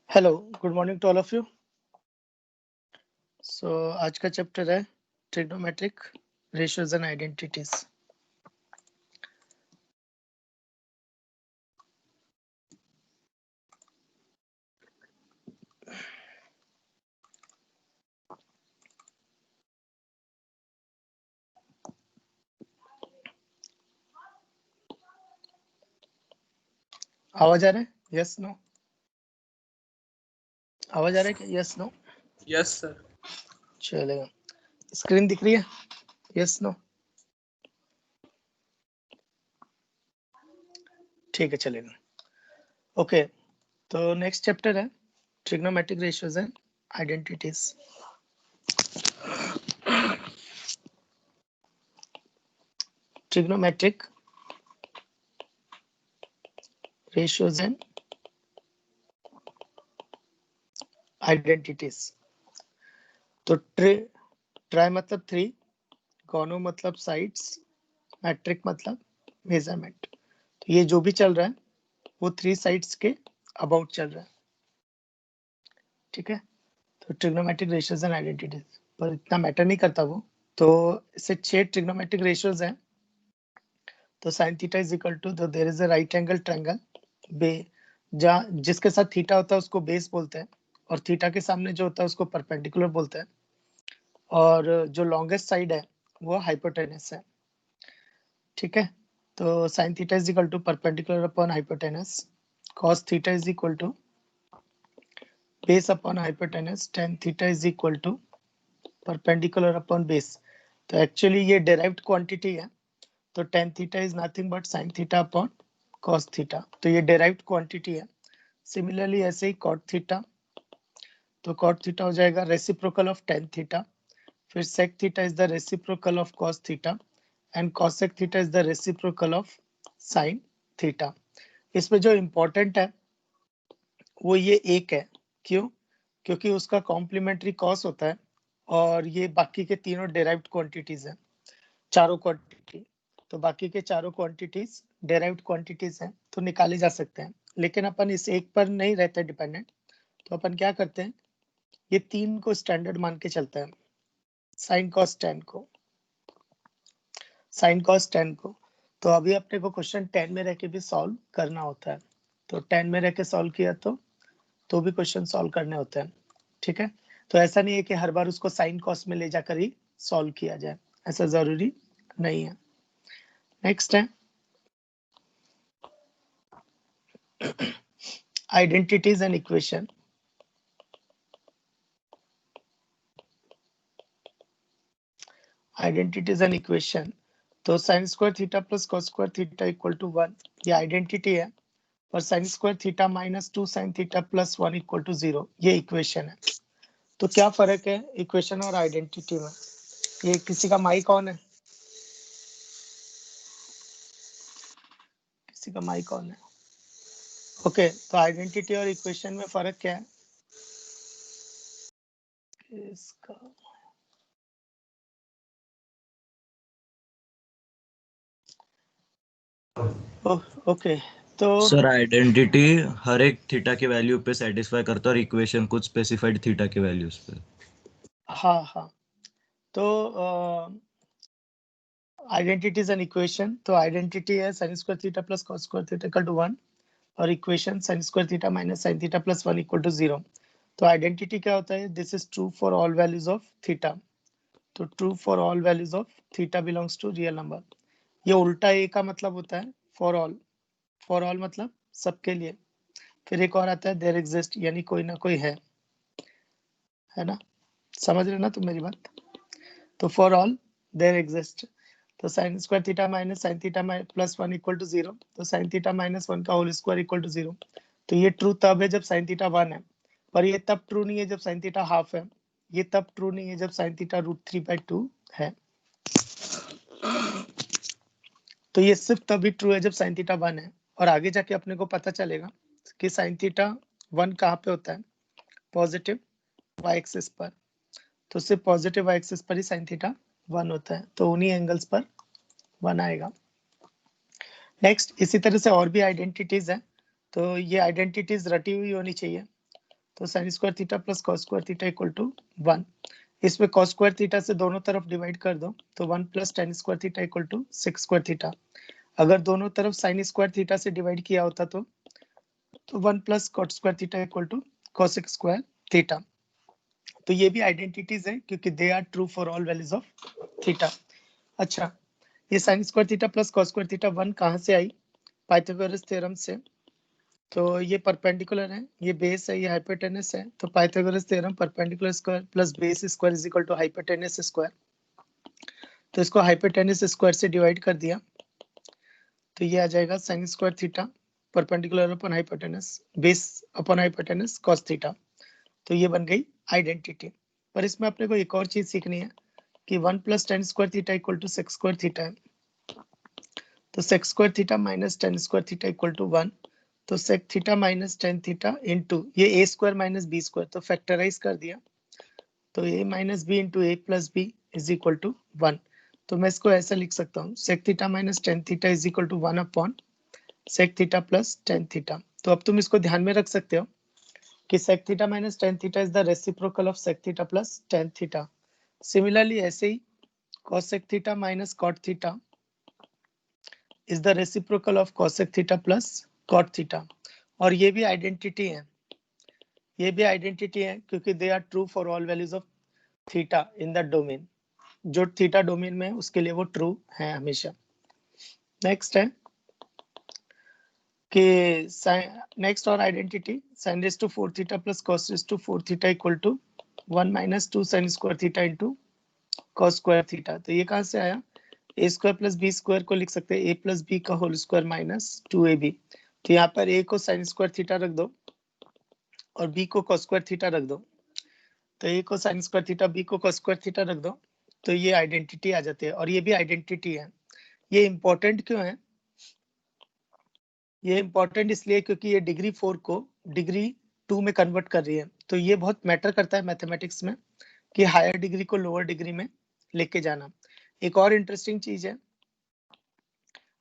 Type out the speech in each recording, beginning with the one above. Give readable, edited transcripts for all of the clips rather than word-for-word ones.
Hello, good morning to all of you. So आज का chapter है ट्रिग्नोमेट्रिक रेशियोज एंड आइडेंटिटीज। आवाज आ रहा है? Yes no? आवाज आ रहा है क्या? Yes no? Yes sir. चलेगा। स्क्रीन दिख रही है? Yes no? ठीक है, चलेगा। ओके, तो नेक्स्ट चैप्टर है trigonometric ratios and identities. Trigonometric ratios and identities. तो ट्राई मतलब 3, गोनो मतलब साइड्स, मैट्रिक मतलब मेजरमेंट। तो ये जो भी चल रहा है वो 3 साइड्स के अबाउट चल रहा है। ठीक है, तो ट्रिग्नोमेट्रिक रेशियोज एंड आइडेंटिटीज पर इतना मैटर नहीं करता वो। तो इससे 6 ट्रिग्नोमेट्रिक रेशियोज हैं। तो sin theta is equal to, तो there is a right angle triangle बे, जहाँ जिसके साथ थीटा होता है उसको बेस बोलते हैं, और थीटा के सामने जो होता है उसको परपेंडिकुलर बोलते हैं, और जो लॉन्गेस्ट साइड है वो हाइपोटेनस है। ठीक है, तो sin theta is equal to perpendicular upon hypotenuse, cos theta is equal to base upon hypotenuse, tan theta is equal to perpendicular upon base. तो एक्चुअली ये डेराइव्ड क्वांटिटी है, तो tan theta is nothing but sin theta upon cos theta, तो ये derived quantity है। Similarly ऐसे ही cot theta, तो cot थीटा हो जाएगा रेसिप्रोकल ऑफ tan थीटा, फिर sec theta is the reciprocal of cos theta, and cosec theta is the reciprocal of sin theta. इसमें जो इम्पोर्टेंट है वो ये एक है। क्यों? क्योंकि उसका कॉम्प्लीमेंट्री कॉस होता है, और ये बाकी के तीनों डेराइव्ड क्वांटिटीज हैं, चारों क्वांटिटी। तो बाकी के चारों क्वांटिटीज डेराइव्ड क्वांटिटीज हैं, तो निकाले जा सकते हैं, लेकिन अपन इस एक पर नहीं रहते डिपेंडेंट। तो अपन क्या करते हैं, ये तीन को स्टैंडर्ड मान के चलते हैं, साइन कॉस टेन को, साइन कॉस टेन को। तो अभी अपने को क्वेश्चन 10 में रह के भी सॉल्व करना होता है, तो 10 में रह के सॉल्व किया तो भी क्वेश्चन सॉल्व करने होते हैं। ठीक है, तो ऐसा नहीं है कि हर बार उसको साइन कॉस में ले जाकर ही सॉल्व किया जाए, ऐसा जरूरी नहीं है। नेक्स्ट है identities and equation. Identities and equation, तो sine square theta plus cos square theta equal to 1, ये आइडेंटिटी है, और sine square theta minus 2 sine theta plus 1 equal to 0, ये इक्वेशन है। तो क्या फर्क है इक्वेशन और आइडेंटिटी में? ये किसी का माइक ऑन है? किसी का माइक ऑन है? ओके, तो आइडेंटिटी और इक्वेशन में फर्क क्या है इसका? ओके, तो सर आइडेंटिटी हर एक थीटा के वैल्यू पे सेटिस्फाई करता है और इक्वेशन कुछ स्पेसिफाइड थीटा के वैल्यूज पे। हाँ हाँ, तो आइडेंटिटीज एंड इक्वेशन, तो आइडेंटिटी है sin square theta plus cos square theta equal to 1, और equation sin square theta minus sin theta plus 1 equal to 0। तो आइडेंटिटी क्या होता है? This is true for all values of theta. तो true for all values of theta belongs to real number. ये उल्टा ए का मतलब होता है फॉर ऑल। फॉर ऑल मतलब सबके लिए। फिर एक और आता है देयर एग्जिस्ट, यानी कोई ना कोई है ना? समझ रहे ना तुम मेरी बात? तो फॉर ऑल देयर एग्जिस्ट, तो sine square theta minus sine theta plus 1 equal to 0, तो साइन थीटा माइनस 1 का होल स्क्वायर इक्वल टू 0। तो ये ट्रू तब है जब साइन थीटा 1 है, पर ये तब ट्रू नहीं है जब साइन थीटा हाफ है। ये तब ट्रू नहीं है जब साइन थीटा √3/2 है। तो ये सिर्फ तभी ट्रू है जब साइन थीटा 1 है, और आगे जाके अपने को पता चलेगा कि साइन थीटा 1 कहाँ पे होता है? पॉजिटिव y एक्सिस पर। तो सिर्फ पॉजिटिव y एक्सिस पर ही साइन थीटा 1 होता है, तो उन्हीं एंगल्स पर 1 आएगा। नेक्स्ट, इसी तरह से और भी आइडेंटिटीज है, तो ये आइडेंटिटीज रटी हुई होनी चाहिए। तो sine square theta plus cos square theta equal to 1, इसमें कॉस स्क्वायर थीटा से दोनों तरफ डिवाइड कर दो, तो 1 plus tan square theta equal to 6 square theta. अगर दोनों तरफ साइन स्क्वायर थीटा से डिवाइड किया होता तो 1 plus cot square theta equal to cosec square theta. तो ये भी आइडेंटिटीज है क्योंकि they are true for all values of theta. अच्छा, ये sine square theta plus cos square theta 1 कहाँ से आई? पाइथागोरस थ्योरम से। तो ये परपेंडिकुलर है, ये बेस है, ये हाइपोटेनस है, तो Pythagoras theorem perpendicular square plus base square is equal to hypotenuse square. तो इसको हाइपोटेनस स्क्वायर से डिवाइड कर दिया, तो ये आ जाएगा sign square theta perpendicular upon hypotenuse base upon hypotenuse cos theta. तो ये बन गई आइडेंटिटी। पर इसमें अपने को एक और चीज सीखनी है कि 1 plus tan square theta equal to sec square theta है। तो sec square theta minus tan square theta equal to 1, तो sec theta minus tan theta into ये a square minus b square, तो फैक्टराइज कर दिया, तो a minus b into a plus b is equal to 1। तो मैं इसको ऐसा लिख सकता हूँ, sec theta minus tan theta is equal to 1 upon sec theta plus tan theta. तो अब तुम इसको ध्यान में रख सकते हो कि sec theta minus tan theta is the reciprocal of sec theta plus tan theta. Similarly, ऐसे ही cosec theta minus cot theta is the reciprocal of cosec theta plus cot theta. और ये भी आइडेंटिटी है, ये भी आइडेंटिटी है क्योंकि they are true for all values of theta in the domain. जो थीटा डोमेन में है उसके लिए वो ट्रू है हमेशा। नेक्स्ट है कि नेक्स्ट और identity sin raised to 4 theta plus cos raised to 4 theta equal to 1 minus 2 sin square theta into cos square theta. तो ये कहाँ से आया? ए स्क्वायर प्लस बी स्क्वायर को लिख सकते हैं ए प्लस बी का होल स्क्वायर माइनस 2ab। तो यहाँ पर ए को साइन स्क्वायर थीटा रख दो और बी को cos स्क्वायर थीटा रख दो, तो ए को साइन स्क्वायर थीटा बी को cos स्क्वायर थीटा रख दो, तो ये आइडेंटिटी आ जाती है। और ये भी आइडेंटिटी है। ये इंपॉर्टेंट क्यों है? ये इंपॉर्टेंट इसलिए क्योंकि ये डिग्री 4 को डिग्री 2 में कन्वर्ट कर रही है। तो ये बहुत मैटर करता है मैथमेटिक्स में कि हायर डिग्री को लोअर डिग्री में लेके जाना। एक और इंटरेस्टिंग चीज है,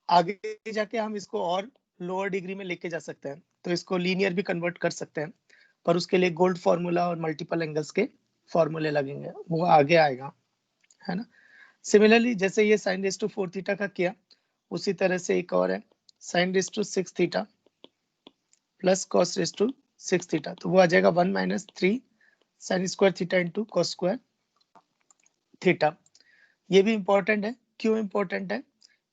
आगे जाके हम इसको और लोअर डिग्री में लेके जा सकते हैं, तो इसको लीनियर भी कन्वर्ट कर सकते हैं, पर उसके लिए गोल्ड फॉर्मूला और मल्टीपल एंगल्स के फॉर्मूले लगेंगे, वो आगे आएगा, है ना? सिमिलरली जैसे ये साइन रेज टू 4 थीटा का किया, उसी तरह से एक और है sine raise to 6 theta plus cos raise to 6 theta, तो वो आ जाएगा 1 minus 3 sine square theta into cos square theta. ये भी इंपॉर्टेंट है। क्यों इंपॉर्टेंट है?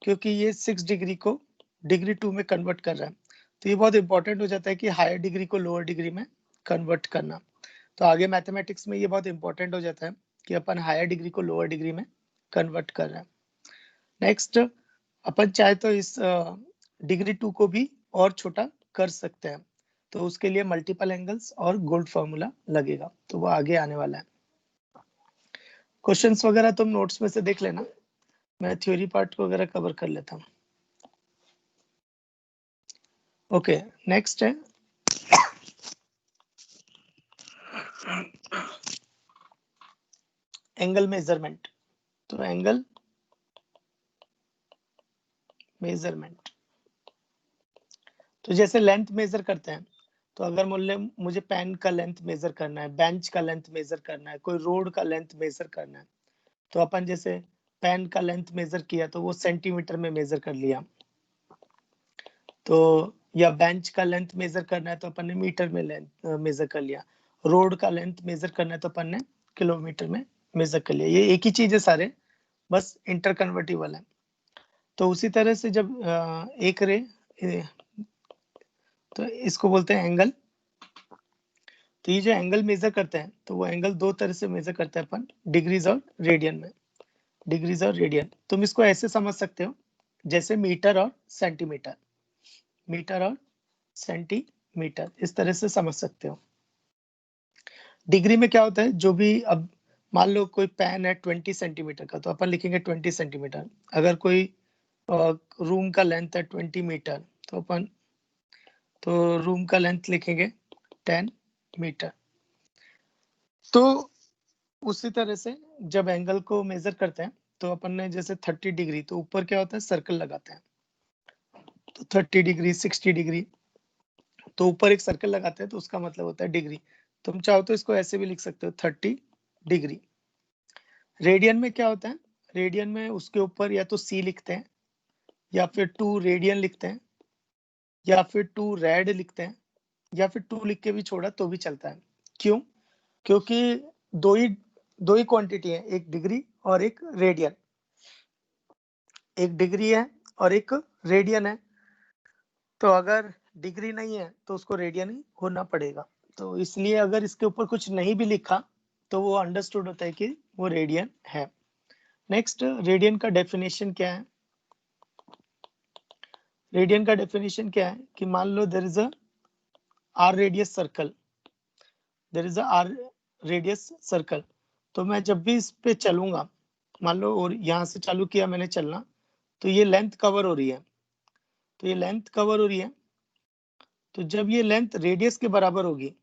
क्योंकि ये 6 डिग्री को डिग्री 2 में कन्वर्ट कर रहा है। तो ये बहुत इंपॉर्टेंट हो जाता है कि हायर डिग्री को लोअर डिग्री में कन्वर्ट करना। तो आगे मैथमेटिक्स में ये बहुत इंपॉर्टेंट हो जाता है कि अपन हायर डिग्री को लोअर डिग्री में कन्वर्ट कर रहे हैं। नेक्स्ट, अपन चाहे तो इस डिग्री 2 को भी और छोटा कर सकते हैं। तो उसके लिए मल्टीपल एंगल्स और गोल्ड फॉर्मूला लगेगा, तो वो आगे आने वाला है। क्वेश्चंस वगैरह तुम नोट्स में से देख लेना, मैं थ्योरी पार्ट वगैरह कवर कर लेता हूँ। ओके, नेक्स्ट है एंगल मेजरमेंट। तो एंगल मेजरमेंट, तो जैसे लेंथ मेजर करते हैं, तो अगर मुझे पेन का लेंथ मेजर करना है, बेंच का लेंथ मेजर करना है, कोई रोड का लेंथ मेजर करना है, तो अपन जैसे पेन का लेंथ मेजर किया तो वो सेंटीमीटर में मेजर कर लिया। तो या बेंच का लेंथ मेजर करना है तो अपन ने मीटर में लेंथ मेजर कर लिया। रोड का लेंथ मेजर करना है तो अपन ने किलोमीटर में मेजर कर लिया। ये एक ही चीज है सारे, बस इंटर कन्वर्टिबल है। तो उसी तरह से जब एक रे, तो इसको बोलते हैं एंगल। तो ये जो एंगल मेजर करते हैं, तो वो एंगल दो तरह से मेजर करते हैं अपन, डिग्रीज और रेडियन में। डिग्रीज और रेडियन, तुम इसको ऐसे समझ सकते हो जैसे मीटर और सेंटीमीटर, मीटर और सेंटीमीटर, इस तरह से समझ सकते हो। डिग्री में क्या होता है, जो भी, अब मान लो कोई पेन है 20 सेंटीमीटर का, तो अपन लिखेंगे 20 सेंटीमीटर। अगर कोई रूम का लेंथ है 20 मीटर, तो अपन तो रूम का लेंथ लिखेंगे 10 मीटर। तो उसी तरह से जब एंगल को मेजर करते हैं, तो अपन ने जैसे 30 डिग्री, तो ऊपर क्या होता है, सर्कल लगाते हैं। तो 30 डिग्री, 60 डिग्री, तो ऊपर एक सर्कल लगाते हैं, तो उसका मतलब होता है डिग्री। तुम चाहो तो इसको ऐसे भी लिख सकते हो, 30 डिग्री। रेडियन में क्या होता है, रेडियन में उसके ऊपर या तो सी लिखते हैं, या फिर 2 रेडियन लिखते हैं, या फिर 2 रेड लिखते हैं, या फिर 2 लिख के भी छोड़ा तो भी चलता है। क्यों? क्योंकि दो ही क्वांटिटी है, एक डिग्री और एक रेडियन। एक डिग्री है और एक रेडियन है। तो अगर डिग्री नहीं है तो उसको रेडियन ही होना पड़ेगा। तो इसलिए अगर इसके ऊपर कुछ नहीं भी लिखा तो वो अंडरस्टूड होता है कि वो रेडियन है। नेक्स्ट, रेडियन का डेफिनेशन क्या है? रेडियन का डेफिनेशन क्या है कि मान लो there is a R radius circle, there is a R radius circle. तो मैं जब भी इस पे चलूंगा, मान लो, और यहाँ से चालू किया मैंने चलना, तो ये लेंथ कवर हो रही है। तो ये लेंथ कवर हो रही है, तो जब ये लेंथ रेडियस के बराबर होगी,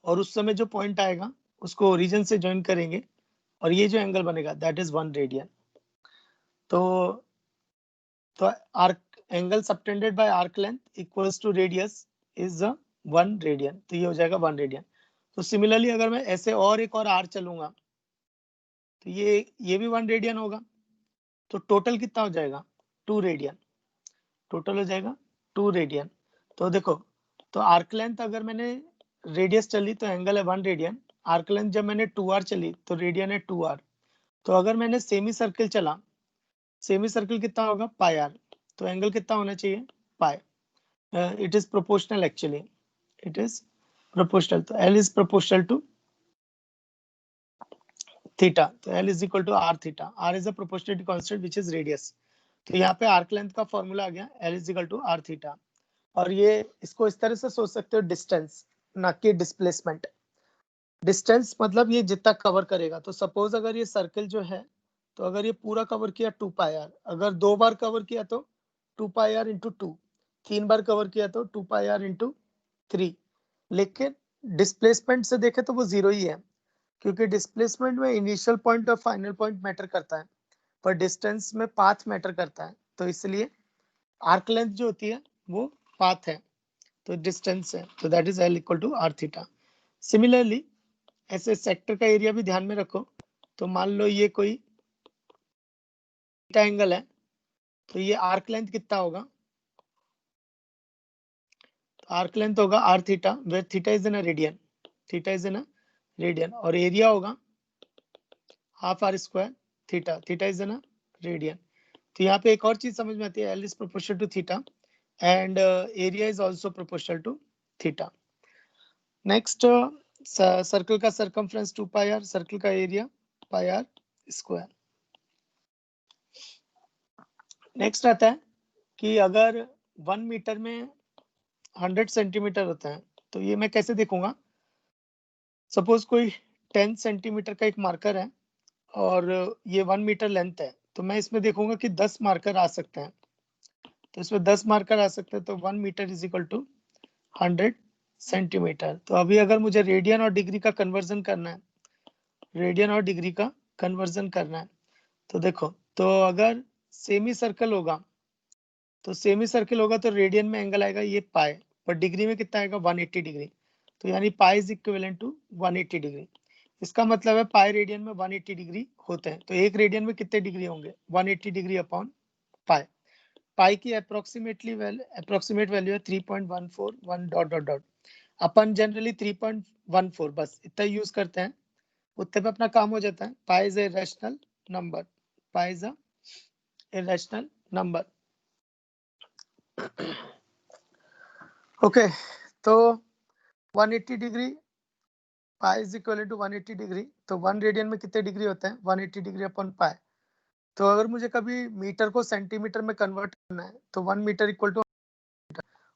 और उस समय जो पॉइंट आएगा उसको ओरिजिन से ज्वाइन करेंगे, और ये जो एंगल बनेगा दैट इज 1 रेडियन। तो arc angle subtended by arc length equals to radius is 1 radian. तो ये हो जाएगा 1 रेडियन। तो सिमिलरली अगर मैं ऐसे और एक और आर चलूंगा, तो ये भी 1 रेडियन होगा। तो टोटल कितना हो जाएगा, 2 रेडियन। टोटल हो जाएगा 2 रेडियन। तो देखो, तो आर्क लेंथ अगर मैंने रेडियस चली तो एंगल है 1 रेडियन। आर्क लेंथ जब मैंने 2r चली तो रेडियन है 2r। तो अगर मैंने सेमी सर्कल चला, सेमी सर्कल कितना होगा, पाई आर। तो एंगल कितना होना चाहिए, pi. It is proportional actually, it is proportional. तो L is proportional to theta. तो L is equal to R theta. R is a proportionality constant which is radius. तो यहाँ पे आर्क लेंथ का फॉर्मूला आ गया, L is equal to R theta. और ये इसको इस तरह से सोच सकते हो, डिस्टेंस ना कि डिस्प्लेसमेंट। डिस्टेंस मतलब ये जितना कवर करेगा। तो सपोज अगर ये सर्कल जो है, तो अगर ये पूरा कवर किया 2 पाई आर, अगर 2 बार कवर किया तो 2 pi are into 2, 3 bar cover किया तो 2 पाई आर इंटू 3। लेकिन डिस्प्लेसमेंट से देखे तो वो जीरो ही है, क्योंकि डिस्प्लेसमेंट में इनिशियल पॉइंट और फाइनल पॉइंट मैटर करता है, पर डिस्टेंस में पाथ मैटर करता है। तो इसलिए आर्क लेंथ जो होती है वो पाथ है, तो डिस्टेंस है। तो that is L equal to R theta. Similarly ऐसे सेक्टर का एरिया भी ध्यान में रखो। तो मान लो ये कोई थीटा एंगल है, तो ये आर्क लेंथ कितना होगा, तो आर्क लेंथ होगा R theta, where theta is in a radian. Theta is in radian, और एरिया होगा half R square theta, theta is in radian. तो यहाँ पे एक और चीज समझ में आती है, L is proportional to theta and area is also proportional to theta. Next circle का सरकमफ्रेंस 2 पाई आर, सर्कल का area pi R square. Next आता है कि अगर 1 मीटर में 100 सेंटीमीटर होता है तो ये मैं कैसे देखूंगा। सपोज कोई 10 सेंटीमीटर का एक मार्कर है और ये 1 मीटर लेंथ है, तो मैं इसमें देखूंगा कि 10 मार्कर आ सकते हैं। तो इसमें 10 मार्कर आ सकते हैं, तो 1 metre is equal to 100 centimetre. तो अभी अगर मुझे रेडियन और डिग्री का कन्वर्जन करना है, रेडियन और डिग्री का कन्वर्जन करना है, तो देखो, तो अगर सेमी सर्कल होगा, तो सेमी सर्कल होगा तो रेडियन में एंगल आएगा ये पाई, पर डिग्री में कितना आएगा 180 डिग्री। तो यानी pi is equivalent to 180 degree. इसका मतलब है पाई रेडियन में 180 डिग्री होते हैं। तो एक रेडियन में कितने डिग्री होंगे, 180 डिग्री अपॉन पाई। पाई की अप्रोक्सीमेट वैल्यू है 3.141 डॉट डॉट डॉट। अपन जनरली 3.14 बस इतना यूज करते हैं, उतने पे अपना काम हो जाता है। Pi is a rational number, pi is a rational number. Okay, तो 180 degree pi is equal to 180 degree, तो 1 रेडियन में कितने डिग्री होते हैं, 180 डिग्री अपॉन पाई। तो अगर मुझे कभी मीटर को सेंटीमीटर में कन्वर्ट करना है तो 1 मीटर इक्वल टू,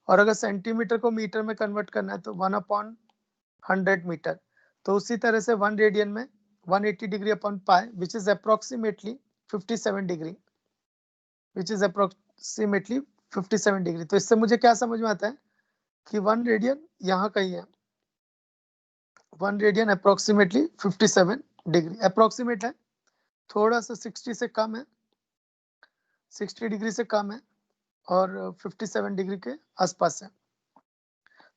और अगर सेंटीमीटर को मीटर में कन्वर्ट करना है तो 1 अपॉन 100 मीटर। तो उसी तरह से 1 रेडियन में 180 degree upon pi which is approximately 57 degree, which is approximately 57 degree. तो इससे मुझे क्या समझ में आता है कि 1 रेडियन यहाँ कहीं है, 1 रेडियन अप्रोक्सीमेटली 57 डिग्री। अप्रोक्सीमेट है, थोड़ा सा 60 से कम है, 60 डिग्री से कम है, और 57 डिग्री के आसपास है।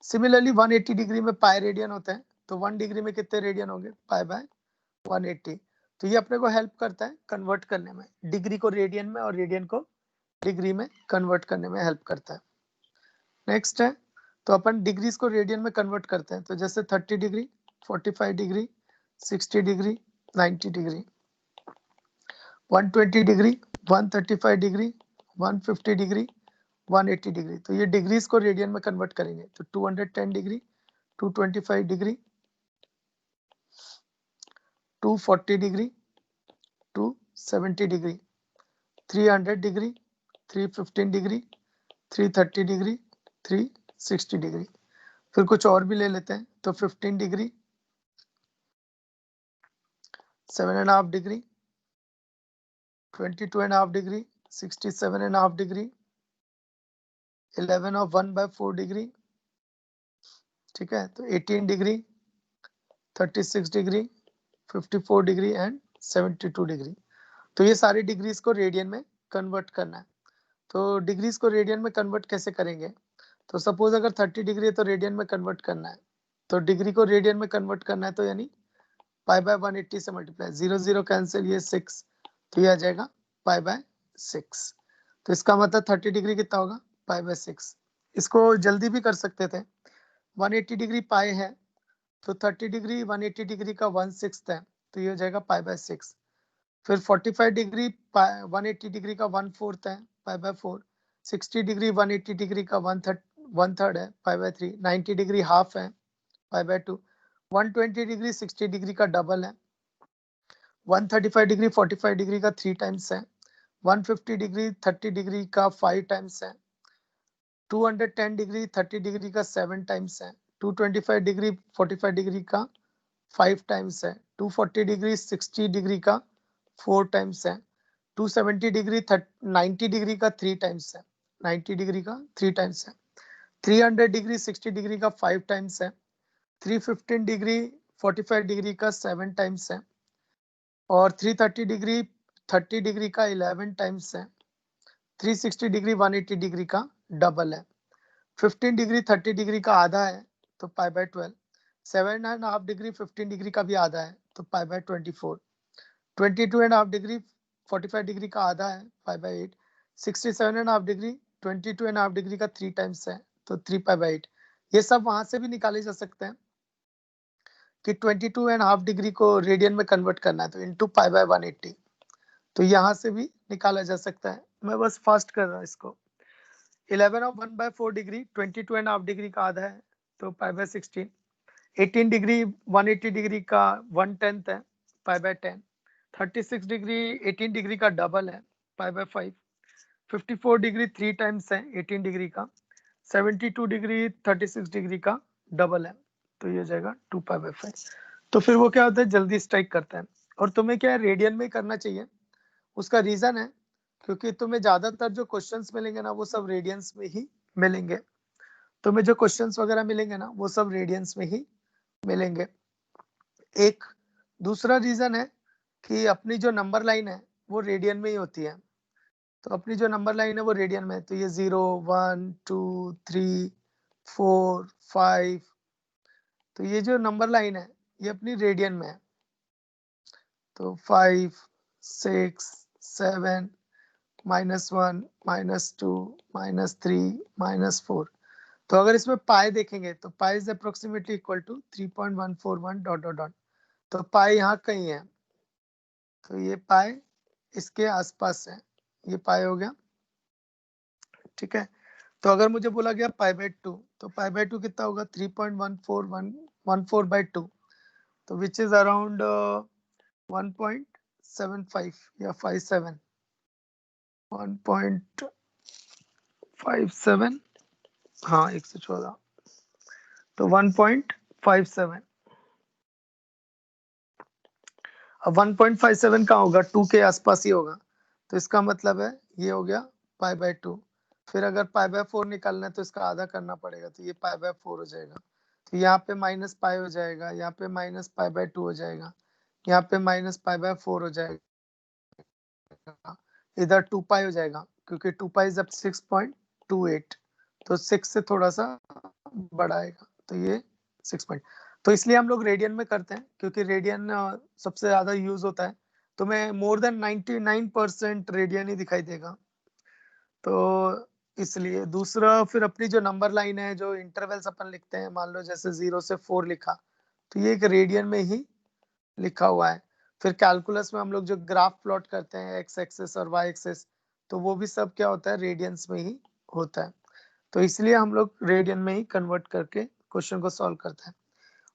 सिमिलरली 180 डिग्री में पाई रेडियन होता है, तो 1 डिग्री में कितने रेडियन होंगे, पाई बाय 180। तो ये अपने को हेल्प करता है कन्वर्ट करने में, डिग्री को रेडियन में और रेडियन को डिग्री में कन्वर्ट करने में हेल्प करता है। नेक्स्ट है, तो अपन डिग्रीज को रेडियन में कन्वर्ट करते हैं, तो जैसे 30 degree, 45 degree, 60 degree, 90 degree, 120 degree, 135 degree, 150 degree, 180 degree. तो ये डिग्रीज को रेडियन में कन्वर्ट करेंगे, तो 210 degree, 225 degree, 240 degree, 270 degree, 300 degree, 315 degree, 330 degree, 360 degree. फिर कुछ और भी ले लेते हैं, तो 15 degree, 7.5 degree, 22.5 degree, 67.5 degree, 11 of 1/4 degree, ठीक है, तो 18 degree, 36 degree, 54 degree and 72 degree. तो ये सारी डिग्रीज को रेडियन में कन्वर्ट करना है। तो डिग्रीज को रेडियन में कन्वर्ट कैसे करेंगे, तो सपोज अगर 30 डिग्री है तो रेडियन में कन्वर्ट करना है, तो डिग्री को रेडियन में कन्वर्ट करना है, तो यानी पाई बाय 180 से मल्टीप्लाई, 0 0 कैंसिल, ये 6, तो ये आ जाएगा पाई बाय 6। तो इसका मतलब 30 डिग्री कितना होगा, पाई बाय 6। इसको जल्दी भी कर सकते थे, 180 डिग्री पाई है, तो 30 डिग्री 180 डिग्री का 1/6 है, तो ये हो जाएगा पाई बाय 6। फिर 45 डिग्री 180 डिग्री का 1/4 है, पाई बाय 4। 60 डिग्री 180 डिग्री का 1/3 है, पाई बाय 3। 90 डिग्री हाफ है, पाई बाय 2। 120 डिग्री 60 डिग्री का डबल है। 135 डिग्री 45 डिग्री का 3 टाइम्स है। 150 डिग्री 30 डिग्री का 5 टाइम्स है। 210 डिग्री 30 डिग्री का 7 टाइम्स है। 225 डिग्री 45 डिग्री का 5 टाइम्स है। 240 डिग्री 60 डिग्री का 4 टाइम्स है। 270 डिग्री 90 डिग्री का 3 टाइम्स है। 90 डिग्री का 3 टाइम्स है। 300 डिग्री 60 डिग्री का 5 टाइम्स है। 315 डिग्री 45 डिग्री का 7 टाइम्स है, और 330 डिग्री 30 डिग्री का 11 टाइम्स है। 360 डिग्री 180 डिग्री का डबल है। 15 डिग्री 30 डिग्री का आधा है, तो पाई बाय 12। 7.5 डिग्री 15 डिग्री का भी आधा है, तो पाई बाय 24। 22.5 डिग्री 45 डिग्री का आधा है, पाई बाय 8। 67.5 डिग्री 22.5 डिग्री का 3 टाइम्स है, तो 3 पाई बाय 8। ये सब वहां से भी निकाले जा सकते हैं, कि 22.5 डिग्री को रेडियन में कन्वर्ट करना है तो इंटू पाई बाय 180, तो यहाँ से भी निकाला जा सकता है। मैं बस फास्ट कर रहा हूँ इसको। 11 ऑफ 1/4 डिग्री 22.5 डिग्री का आधा है तो पाई बाय 16। 18 डिग्री 180 डिग्री का 1/10 है, पाई बाय 10। 36 डिग्री 18 डिग्री का डबल है, पाई बाय 5। 54 डिग्री 3 टाइम्स है 18 डिग्री का। 72 डिग्री 36 डिग्री का डबल है, तो ये हो जाएगा 2 पाई बाय 5। तो फिर वो क्या होता है, जल्दी स्ट्राइक करता है। और तुम्हें क्या है, रेडियन में करना चाहिए। उसका रीजन है क्योंकि तुम्हें ज्यादातर जो क्वेश्चंस मिलेंगे ना वो सब रेडियंस में ही मिलेंगे। तुम्हें जो क्वेश्चंस वगैरह मिलेंगे ना वो सब रेडियंस में ही मिलेंगे। एक दूसरा रीजन है कि अपनी जो नंबर लाइन है वो रेडियन में ही होती है। तो अपनी जो नंबर लाइन है वो रेडियन में है, तो ये 0 1 2 3 4 5, तो ये जो नंबर लाइन है ये अपनी रेडियन में है। तो 5 6 7 -1 -2 -3 -4। तो अगर इसमें पाई देखेंगे तो pi is approximately equal to 3.141 dot dot dot. तो पाई यहाँ कहीं है, तो ये पाई इसके आसपास है, ये पाई हो गया। ठीक है, तो अगर मुझे बोला गया पाई बाय 2, तो पाई बाय 2 कितना होगा, 3.1414/2, तो विच इज अराउंड 1.75 या 57, 1.57, हाँ 114, तो 1.57। अब 1.57 कहाँ होगा, 2 के आसपास ही होगा, तो इसका मतलब है ये हो गया पाई बाय 2। फिर अगर पाई बाय 4 निकालना है तो इसका आधा करना पड़ेगा, तो ये पाई बाय 4 हो जाएगा। तो यहाँ पे माइनस पाई हो जाएगा, यहाँ पे माइनस पाई बाय 2 हो जाएगा, यहाँ पे माइनस पाई बाय 4 हो जाएगा, इधर 2 पाई हो जाएगा क्योंकि 2 पाई इज 6.28, तो 6 से थोड़ा सा बड़ा आएगा, तो ये 6 पॉइंट। तो इसलिए हम लोग रेडियन में करते हैं क्योंकि रेडियन सबसे ज्यादा यूज होता है। तो मैं मोर देन 99% रेडियन ही दिखाई देगा, तो इसलिए। दूसरा फिर अपनी जो नंबर लाइन है, जो इंटरवल्स अपन लिखते हैं, मान लो जैसे 0 से 4 लिखा, तो ये एक रेडियन में ही लिखा हुआ है। फिर कैलकुलस में हम लोग जो ग्राफ प्लॉट करते हैं एक्स एक्सिस और वाई एक्सिस, तो वो भी सब क्या होता है, रेडियंस में ही होता है। तो इसलिए हम लोग रेडियन में ही कन्वर्ट करके क्वेश्चन को सॉल्व करते हैं।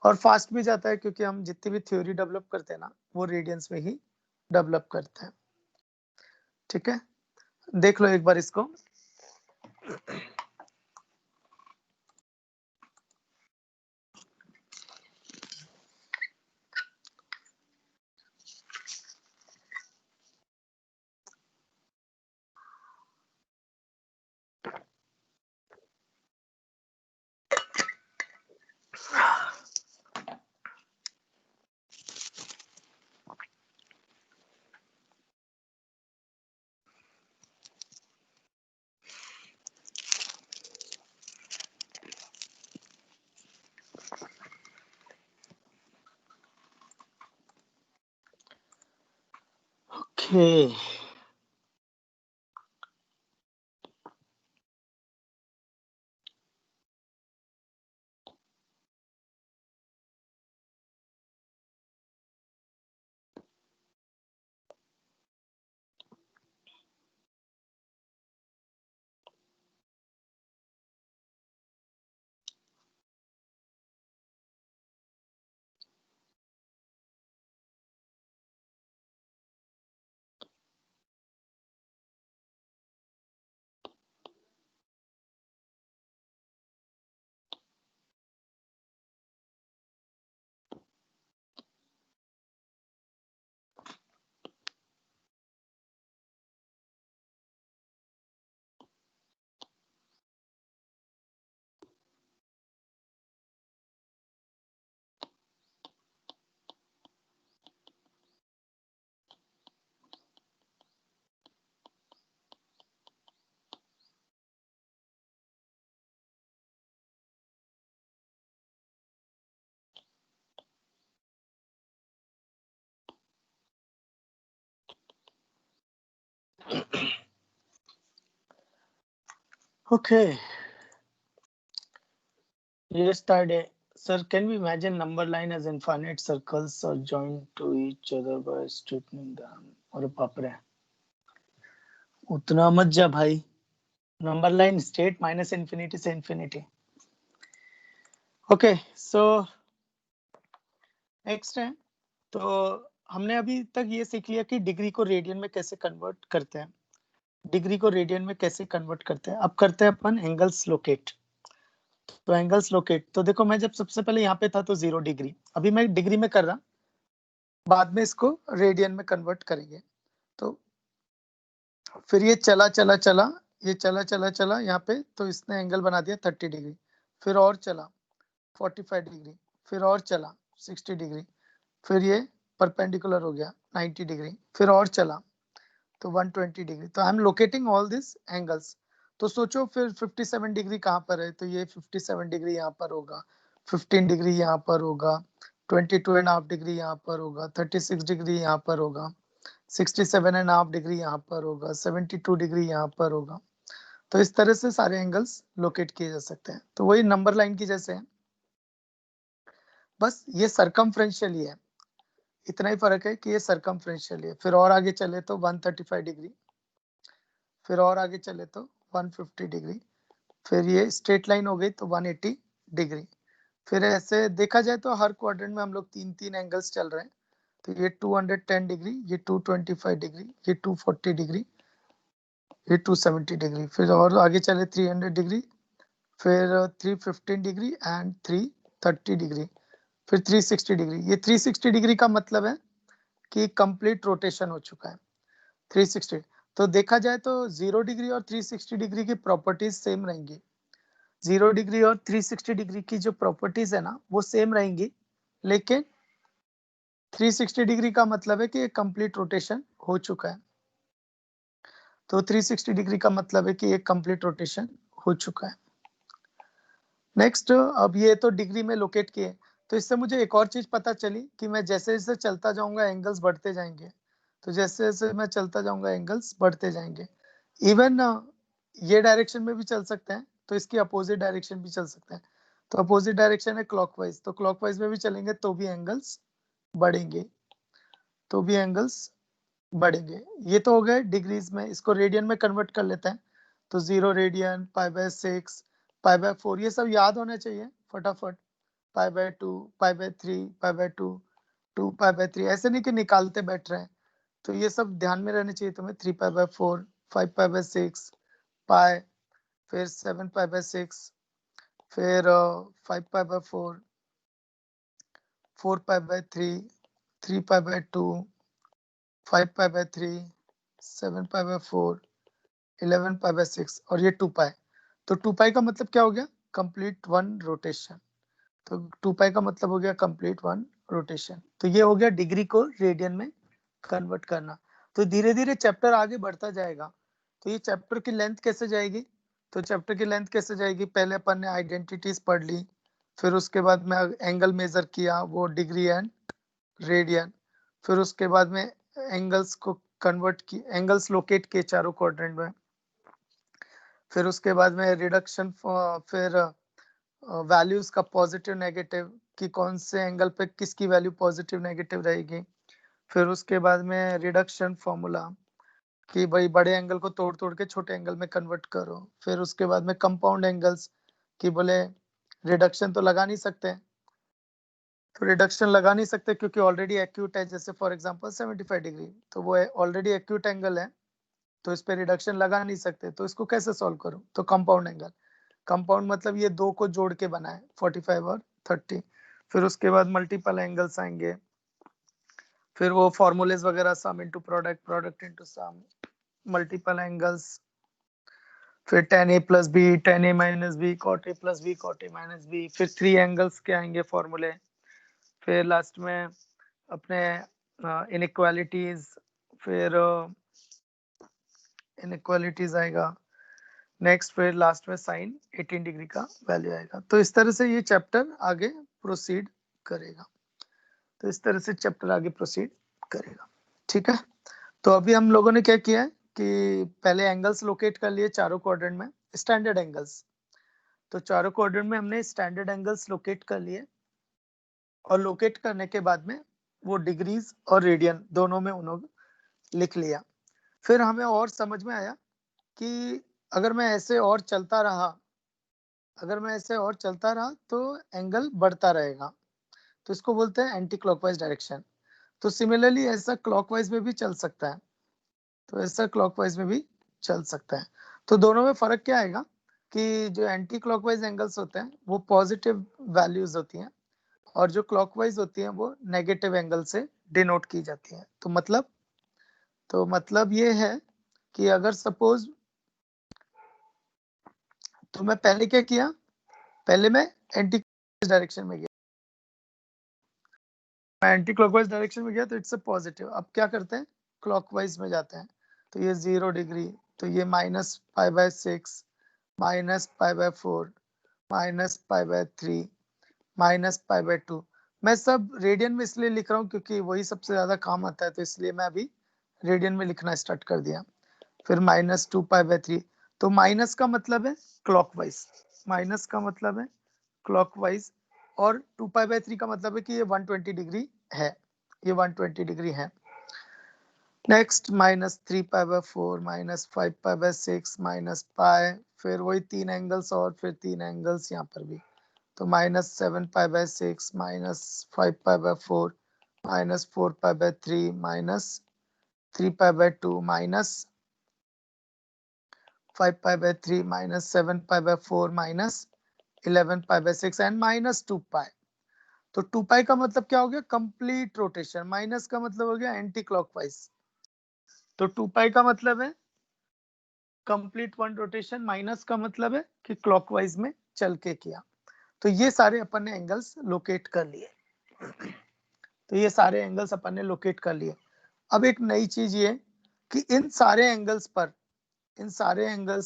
और फास्ट भी जाता है क्योंकि हम जितनी भी थ्योरी डेवलप करते हैं ना वो रेडियंस में ही डेवलप करते हैं। ठीक है, देख लो एक बार इसको। ओके, ओके, ये स्टार्ट है Sir, can we imagine number line as infinite circles are joined to each other by straightening them? अरे बाप रे, उतना मत जा भाई. Number line straight minus infinity से इंफिनिटी. ओके, सो नेक्स्ट है. तो हमने अभी तक ये सीख लिया कि डिग्री को रेडियन में कैसे कन्वर्ट करते हैं. डिग्री को रेडियन में कैसे कन्वर्ट करते हैं. अब करते हैं अपन एंगल्स लोकेट. तो एंगल्स लोकेट, तो देखो मैं जब सबसे पहले यहाँ पे था तो 0 डिग्री, अभी मैं डिग्री में कर रहा, बाद में इसको रेडियन में कन्वर्ट करेंगे. तो फिर ये चला चला चला, ये चला चला चला यहाँ पे, तो इसने एंगल बना दिया 30 डिग्री. फिर और चला 45 डिग्री, फिर और चला 60 डिग्री, फिर ये परपेंडिकुलर हो गया 90 डिग्री, फिर और चला तो 120 डिग्री. तो I am locating all this angles. तो सोचो फिर 57 डिग्री कहाँ पर है, तो ये 57 डिग्री यहाँ पर होगा, 15 डिग्री यहाँ पर होगा, 22.5 डिग्री यहाँ पर होगा, 36 डिग्री यहाँ पर होगा, 67.5 डिग्री यहाँ पर होगा, 72 डिग्री यहाँ पर होगा. तो इस तरह से सारे एंगल्स लोकेट किए जा सकते हैं. तो वही नंबर लाइन की जैसे है, बस ये सरकमफ्रेंशियल ही है. इतना ही फर्क है कि ये सरकमफ्रेंशियल है. फिर और आगे चले तो 135 डिग्री, फिर और आगे चले तो 150 डिग्री, फिर ये स्ट्रेट लाइन हो गई तो 180 डिग्री. फिर ऐसे देखा जाए तो हर क्वाड्रेंट में हम लोग तीन तीन एंगल्स चल रहे हैं. तो ये 210 डिग्री, ये 225 डिग्री, ये 240 डिग्री, ये 270 डिग्री. फिर और आगे चले 300 डिग्री, फिर 315 डिग्री एंड 330 डिग्री, फिर 360 डिग्री. ये 360 डिग्री का मतलब है कि कंप्लीट रोटेशन हो चुका है 360. तो देखा जाए तो 0 डिग्री और 360 डिग्री की प्रॉपर्टीज सेम रहेंगी. 0 डिग्री और 360 डिग्री की जो प्रॉपर्टीज है ना वो सेम रहेंगी, लेकिन 360 डिग्री का मतलब है कि एक कंप्लीट रोटेशन हो चुका है. तो 360 डिग्री का मतलब है कि एक कंप्लीट रोटेशन हो चुका है. नेक्स्ट, अब ये तो डिग्री में लोकेट किए, तो इससे मुझे एक और चीज पता चली कि मैं जैसे जैसे चलता जाऊंगा एंगल्स बढ़ते जाएंगे. तो जैसे जैसे मैं चलता जाऊंगा एंगल्स बढ़ते जाएंगे. इवन ये डायरेक्शन में भी चल सकते हैं, तो इसकी अपोजिट डायरेक्शन भी चल सकते हैं. तो अपोजिट डायरेक्शन है क्लॉकवाइज, तो क्लॉकवाइज में भी चलेंगे तो भी एंगल्स बढ़ेंगे, तो भी एंगल्स बढ़ेंगे. ये तो हो गए डिग्रीज में. इसको रेडियन में कन्वर्ट कर लेते हैं. तो 0 रेडियन, π/6, π/4, ये सब याद होना चाहिए फटाफट. π/2, π/3, π/2, 2π/3, ऐसे नहीं कि निकालते बैठ रहे हैं. तो ये सब ध्यान में रहना चाहिए तुम्हें. 3π/4, 5π/6, पाई, फिर 7π/6, फिर 5π/4, 4π/3, 3π/2, 5π/3, 7π/4, 11π/6 और ये 2π. तो 2π का मतलब क्या हो गया? Complete one rotation. तो 2π का मतलब हो गया कंप्लीट वन रोटेशन. तो ये हो गया डिग्री को रेडियन में कन्वर्ट करना. तो धीरे धीरे चैप्टर आगे बढ़ता जाएगा. तो ये चैप्टर की लेंथ कैसे जाएगी? तो चैप्टर की लेंथ कैसे जाएगी? पहले अपन ने आइडेंटिटीज पढ़ ली, फिर उसके बाद में एंगल मेजर किया, वो डिग्री एंड रेडियन. फिर उसके बाद में एंगल्स को कन्वर्ट की, एंगल्स लोकेट किए चारों क्वाड्रेंट में. फिर उसके बाद में रिडक्शन, फिर वैल्यूज का पॉजिटिव नेगेटिव, कि कौन से एंगल पे किसकी वैल्यू पॉजिटिव नेगेटिव रहेगी. फिर उसके बाद में रिडक्शन फॉर्मूला, कि भाई बड़े एंगल को तोड़ तोड़ के छोटे एंगल में कन्वर्ट करो. फिर उसके बाद में कंपाउंड एंगल्स, कि बोले रिडक्शन तो लगा नहीं सकते, तो रिडक्शन लगा नहीं सकते क्योंकि ऑलरेडी एक्यूट है. जैसे फॉर एग्जांपल 75 डिग्री, तो वो ऑलरेडी एक्यूट एंगल है, तो इस पे रिडक्शन लगा नहीं सकते. तो इसको कैसे सॉल्व करूं? तो कंपाउंड एंगल. कंपाउंड मतलब ये दो को जोड़ के बना है, 45 और 30. फिर उसके बाद मल्टीपल एंगल्स आएंगे, फिर वो फॉर्मूलेज वगैरह, sum into product, product into sum, multiple angles, फिर tan a plus b, tan a minus b, cot a plus b, cot a minus b. फिर 3 एंगल्स के आएंगे फॉर्मूले. फिर लास्ट में अपने इनइक्वालिटीज, फिर इनइक्वालिटीज आएगा नेक्स्ट. फिर लास्ट में साइन 18 डिग्री का वैल्यू आएगा. तो इस तरह से ये चैप्टर आगे प्रोसीड करेगा. तो इस तरह से चैप्टर आगे प्रोसीड करेगा. ठीक है. तो अभी हम लोगों ने क्या किया है कि पहले एंगल्स लोकेट कर लिए चारों क्वाड्रेंट में, स्टैंडर्ड एंगल्स. तो चारों क्वाड्रेंट में हमने स्टैंडर्ड एंगल्स लोकेट कर लिए और लोकेट करने के बाद में वो डिग्रीज और रेडियन दोनों में उन्होंने लिख लिया। फिर हमें और समझ में आया कि अगर मैं ऐसे और चलता रहा तो एंगल बढ़ता रहेगा, तो इसको बोलते हैं एंटी क्लॉकवाइज डायरेक्शन। तो सिमिलरली ऐसा क्लॉकवाइज में भी चल सकता है, तो दोनों में फर्क क्या आएगा कि जो एंटी क्लॉकवाइज एंगल्स होते हैं वो पॉजिटिव वैल्यूज होती हैं और जो क्लॉकवाइज होती हैं वो नेगेटिव एंगल से डिनोट की जाती हैं। तो मतलब ये है कि अगर सपोज, तो मैं पहले क्या किया, पहले मैं एंटी डायरेक्शन में गया, एंटी क्लॉकवाइज डायरेक्शन में गया तो इट्स अ पॉजिटिव। अब क्या करते हैं, क्लॉकवाइज में जाते हैं, तो ये 0 डिग्री, तो ये -π/6, -π/4, -π/3, -π/2। मैं सब रेडियन में इसलिए लिख रहा हूँ क्योंकि वही सबसे ज्यादा काम आता है, तो इसलिए मैं अभी रेडियन में लिखना स्टार्ट कर दिया। फिर -2π/3, तो माइनस का मतलब है क्लॉकवाइज, और 2π/3 का मतलब है कि ये 120 डिग्री है, ये 120 डिग्री है। नेक्स्ट -3π/4, -5π/6, -π, फिर वही 3 एंगल्स और फिर 3 एंगल्स यहाँ पर भी, तो -7π/6, -5π/4, -4π/3, -3π/2, -5π/3, -7π/4, -11π/6 एंड -2π। तो 2π का मतलब क्या हो गया, कंप्लीट रोटेशन, माइनस का मतलब हो गया एंटी क्लॉकवाइज। तो 2π का मतलब है कंप्लीट वन रोटेशन, माइनस का मतलब है कि क्लॉकवाइज में चल के किया। तो ये सारे अपन ने एंगल्स लोकेट कर लिए, अब एक नई चीज ये कि इन सारे एंगल्स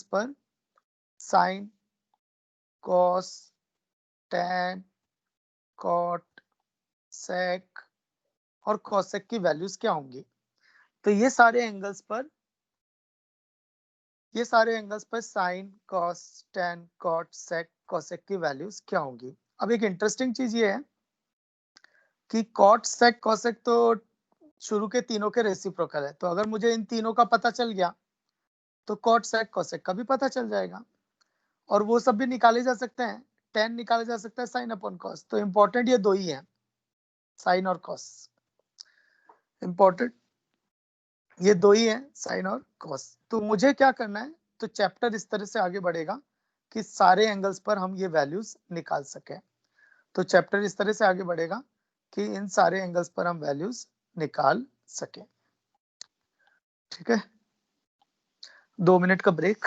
पर साइन, कॉस, टैन, कॉट, सेक और कॉसेक की वैल्यूज क्या होंगी। तो ये सारे एंगल्स पर साइन, कॉस, टैन, कॉट, सेक, कॉसेक की वैल्यूज क्या होंगी। अब एक इंटरेस्टिंग चीज ये है कि कॉट, सेक, कॉसेक तो शुरू के तीनों के रेसिप्रोकल है, तो अगर मुझे इन तीनों का पता चल गया तो कॉट, सेक, कॉसेक का भी पता चल जाएगा, और वो सब भी निकाले जा सकते हैं, tan निकाला जा सकता है साइन अपॉन कॉस। तो इंपॉर्टेंट ये दो ही है, साइन और कॉस, इंपॉर्टेंट ये दो ही है, साइन और कॉस। तो मुझे क्या करना है, तो चैप्टर इस तरह से आगे बढ़ेगा कि सारे एंगल्स पर हम ये वैल्यूज निकाल सके। तो चैप्टर इस तरह से आगे बढ़ेगा कि इन सारे एंगल्स पर हम वैल्यूज निकाल सके। ठीक है, 2 मिनट का ब्रेक।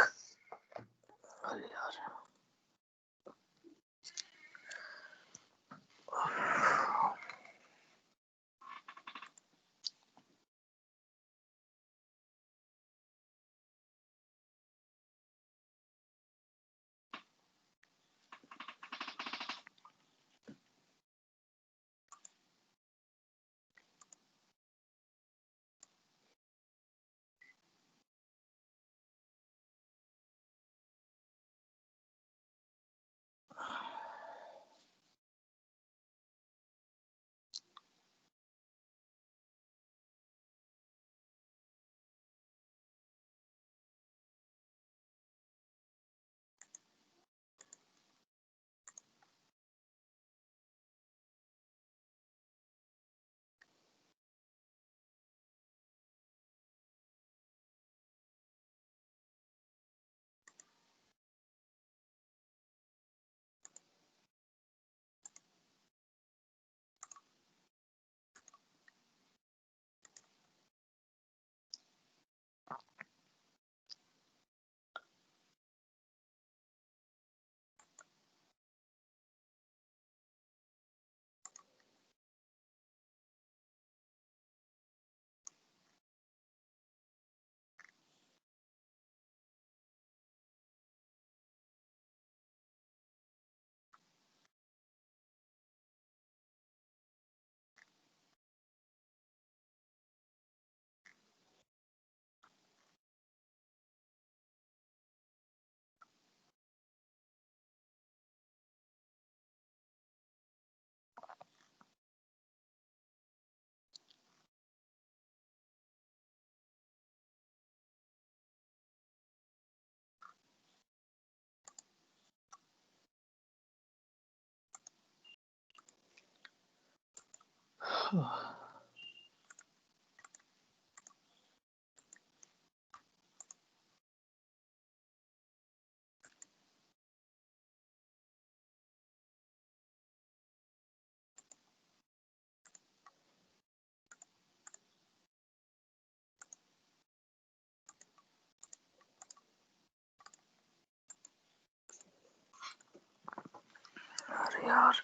अरे यार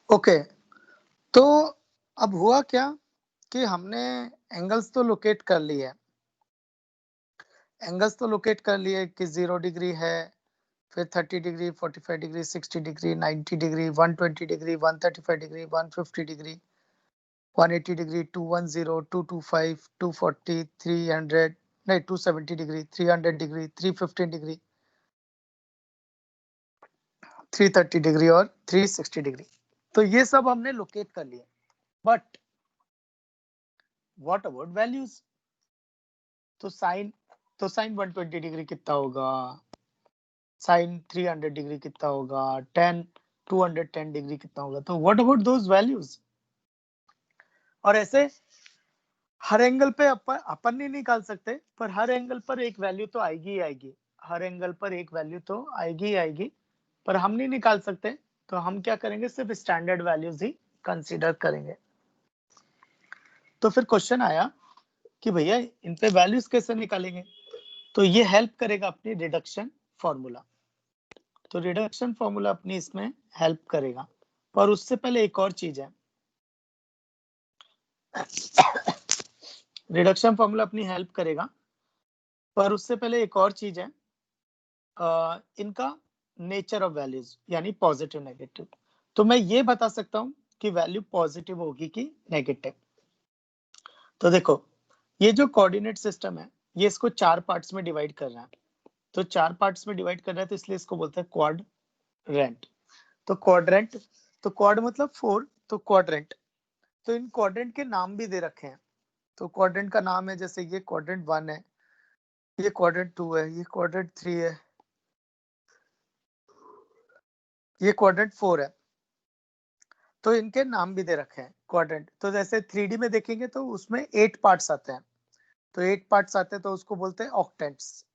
ओके तो अब हुआ क्या कि हमने एंगल्स तो लोकेट कर लिए, एंगल्स तो लोकेट कर लिए कि 0 डिग्री है, फिर 30 degree, 45 degree, 60 degree, 90 degree, 120 degree, 135 degree, 150 degree, 180 degree, 210, 225, 240, 300 नहीं 270 डिग्री, 300 डिग्री, 315 डिग्री, 330 डिग्री और 360 डिग्री। तो ये सब हमने लोकेट कर लिए, बट व्हाट अबाउट वैल्यूज? तो साइन 120 डिग्री कितना होगा, साइन 300 डिग्री कितना होगा, 210 डिग्री कितना होगा, तो व्हाट अबाउट दोज वैल्यूज? और ऐसे हर एंगल पे अपन नहीं निकाल सकते, पर हर एंगल पर एक वैल्यू तो आएगी ही आएगी, हर एंगल पर एक वैल्यू तो आएगी ही आएगी, पर हम नहीं निकाल सकते, तो हम क्या करेंगे, सिर्फ स्टैंडर्ड वैल्यूज ही कंसीडर करेंगे। तो फिर क्वेश्चन आया कि भैया इन पे वैल्यूज कैसे निकालेंगे, तो ये हेल्प करेगा अपनी रिडक्शन फॉर्मूला, तो रिडक्शन फॉर्मूला अपनी इसमें हेल्प करेगा, पर उससे पहले एक और चीज है, रिडक्शन फॉर्मूला अपनी हेल्प करेगा, पर उससे पहले एक और चीज है, इनका नेचर ऑफ वैल्यूज यानी पॉजिटिव नेगेटिव। तो मैं ये बता सकता हूँ कि वैल्यू पॉजिटिव होगी कि नेगेटिव। तो देखो ये जो कोऑर्डिनेट सिस्टम है, ये इसको 4 पार्ट्स में डिवाइड कर रहा है, तो 4 पार्ट्स में डिवाइड कर रहा है, तो इसलिए इसको बोलते हैं क्वाड्रेंट। तो क्वाड्रेंट, तो क्वाड मतलब 4, तो क्वाड्रेंट, तो इन क्वाड्रेंट के नाम भी दे रखे हैं। तो क्वाड्रेंट का नाम है, जैसे ये क्वाड्रेंट 1 है, ये क्वाड्रेंट 2 है, ये क्वाड्रेंट 3 है, ये क्वाड्रेंट 4 है। तो इनके नाम भी दे रखे हैं क्वाड्रेंट। तो जैसे 3D में देखेंगे तो उसमें 8 पार्ट्स आते हैं, तो 8 पार्ट्स आते हैं तो उसको बोलते हैं ऑक्टेंट्स,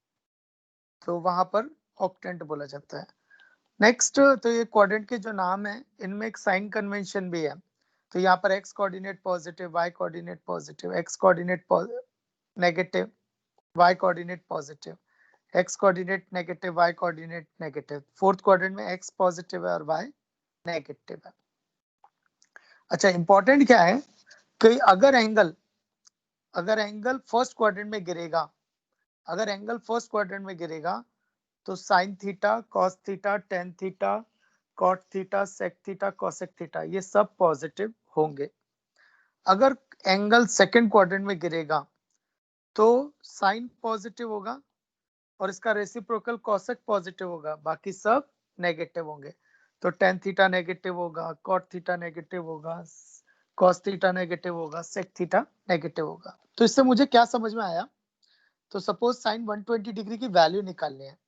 तो वहां पर ऑक्टेंट बोला जाता है। नेक्स्ट, तो ये क्वाड्रेंट के जो नाम है इनमें एक साइन कन्वेंशन भी है। तो यहाँ पर X coordinate positive, Y coordinate positive, X coordinate negative, Y coordinate positive, X coordinate negative, Y coordinate negative. Fourth quadrant में एक्स पॉजिटिव है और वाई नेगेटिव है। अच्छा, इंपॉर्टेंट क्या है कि अगर एंगल फर्स्ट क्वाड्रेंट में गिरेगा, अगर एंगल फर्स्ट क्वाड्रेंट में गिरेगा तो sine theta, cos theta, tan theta, cot theta, sec theta, cosec theta, ये सब पॉजिटिव होंगे। अगर एंगल सेकंड क्वाड्रेंट में गिरेगा तो साइन पॉजिटिव होगा और इसका रेसिप्रोकल कोसेक पॉजिटिव होगा, बाकी सब नेगेटिव होंगे। तो टेन थीटा नेगेटिव होगा, कॉट थीटा नेगेटिव होगा, कॉस थीटा नेगेटिव होगा, सेक थीटा नेगेटिव होगा। तो इससे मुझे क्या समझ में आया, तो सपोज साइन 120 डिग्री की वैल्यू निकालनी है,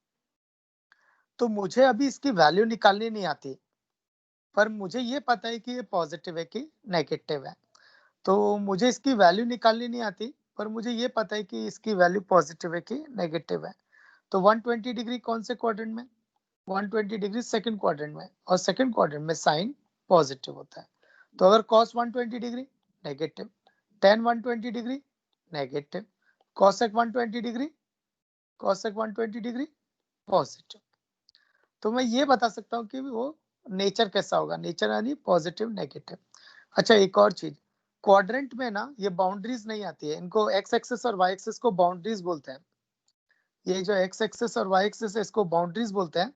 तो मुझे अभी इसकी वैल्यू निकालनी नहीं आती, पर मुझे ये पता है कि ये पॉजिटिव है कि नेगेटिव है। तो मुझे इसकी वैल्यू निकालनी नहीं आती, पर मुझे ये पता है कि इसकी वैल्यू पॉजिटिव है कि नेगेटिव है। तो 120 डिग्री कौन से क्वाड्रेंट में, 120 डिग्री सेकंड क्वाड्रेंट में, और सेकंड क्वाड्रेंट में साइन पॉजिटिव होता है। तो अगर cos 120 degree negative, tan 120 degree negative, cosec 120 degree, cosec 120 degree positive. तो मैं ये बता सकता हूँ कि वो नेचर कैसा होगा, नेचर यानी पॉजिटिव नेगेटिव। अच्छा, एक और चीज, क्वाड्रेंट में ना ये बाउंड्रीज नहीं आती है, इनको एक्स एक्सिस और वाई एक्सिस को बाउंड्रीज बोलते हैं। ये जो एक्स एक्सिस और वाई एक्सिस है इसको बाउंड्रीज बोलते हैं,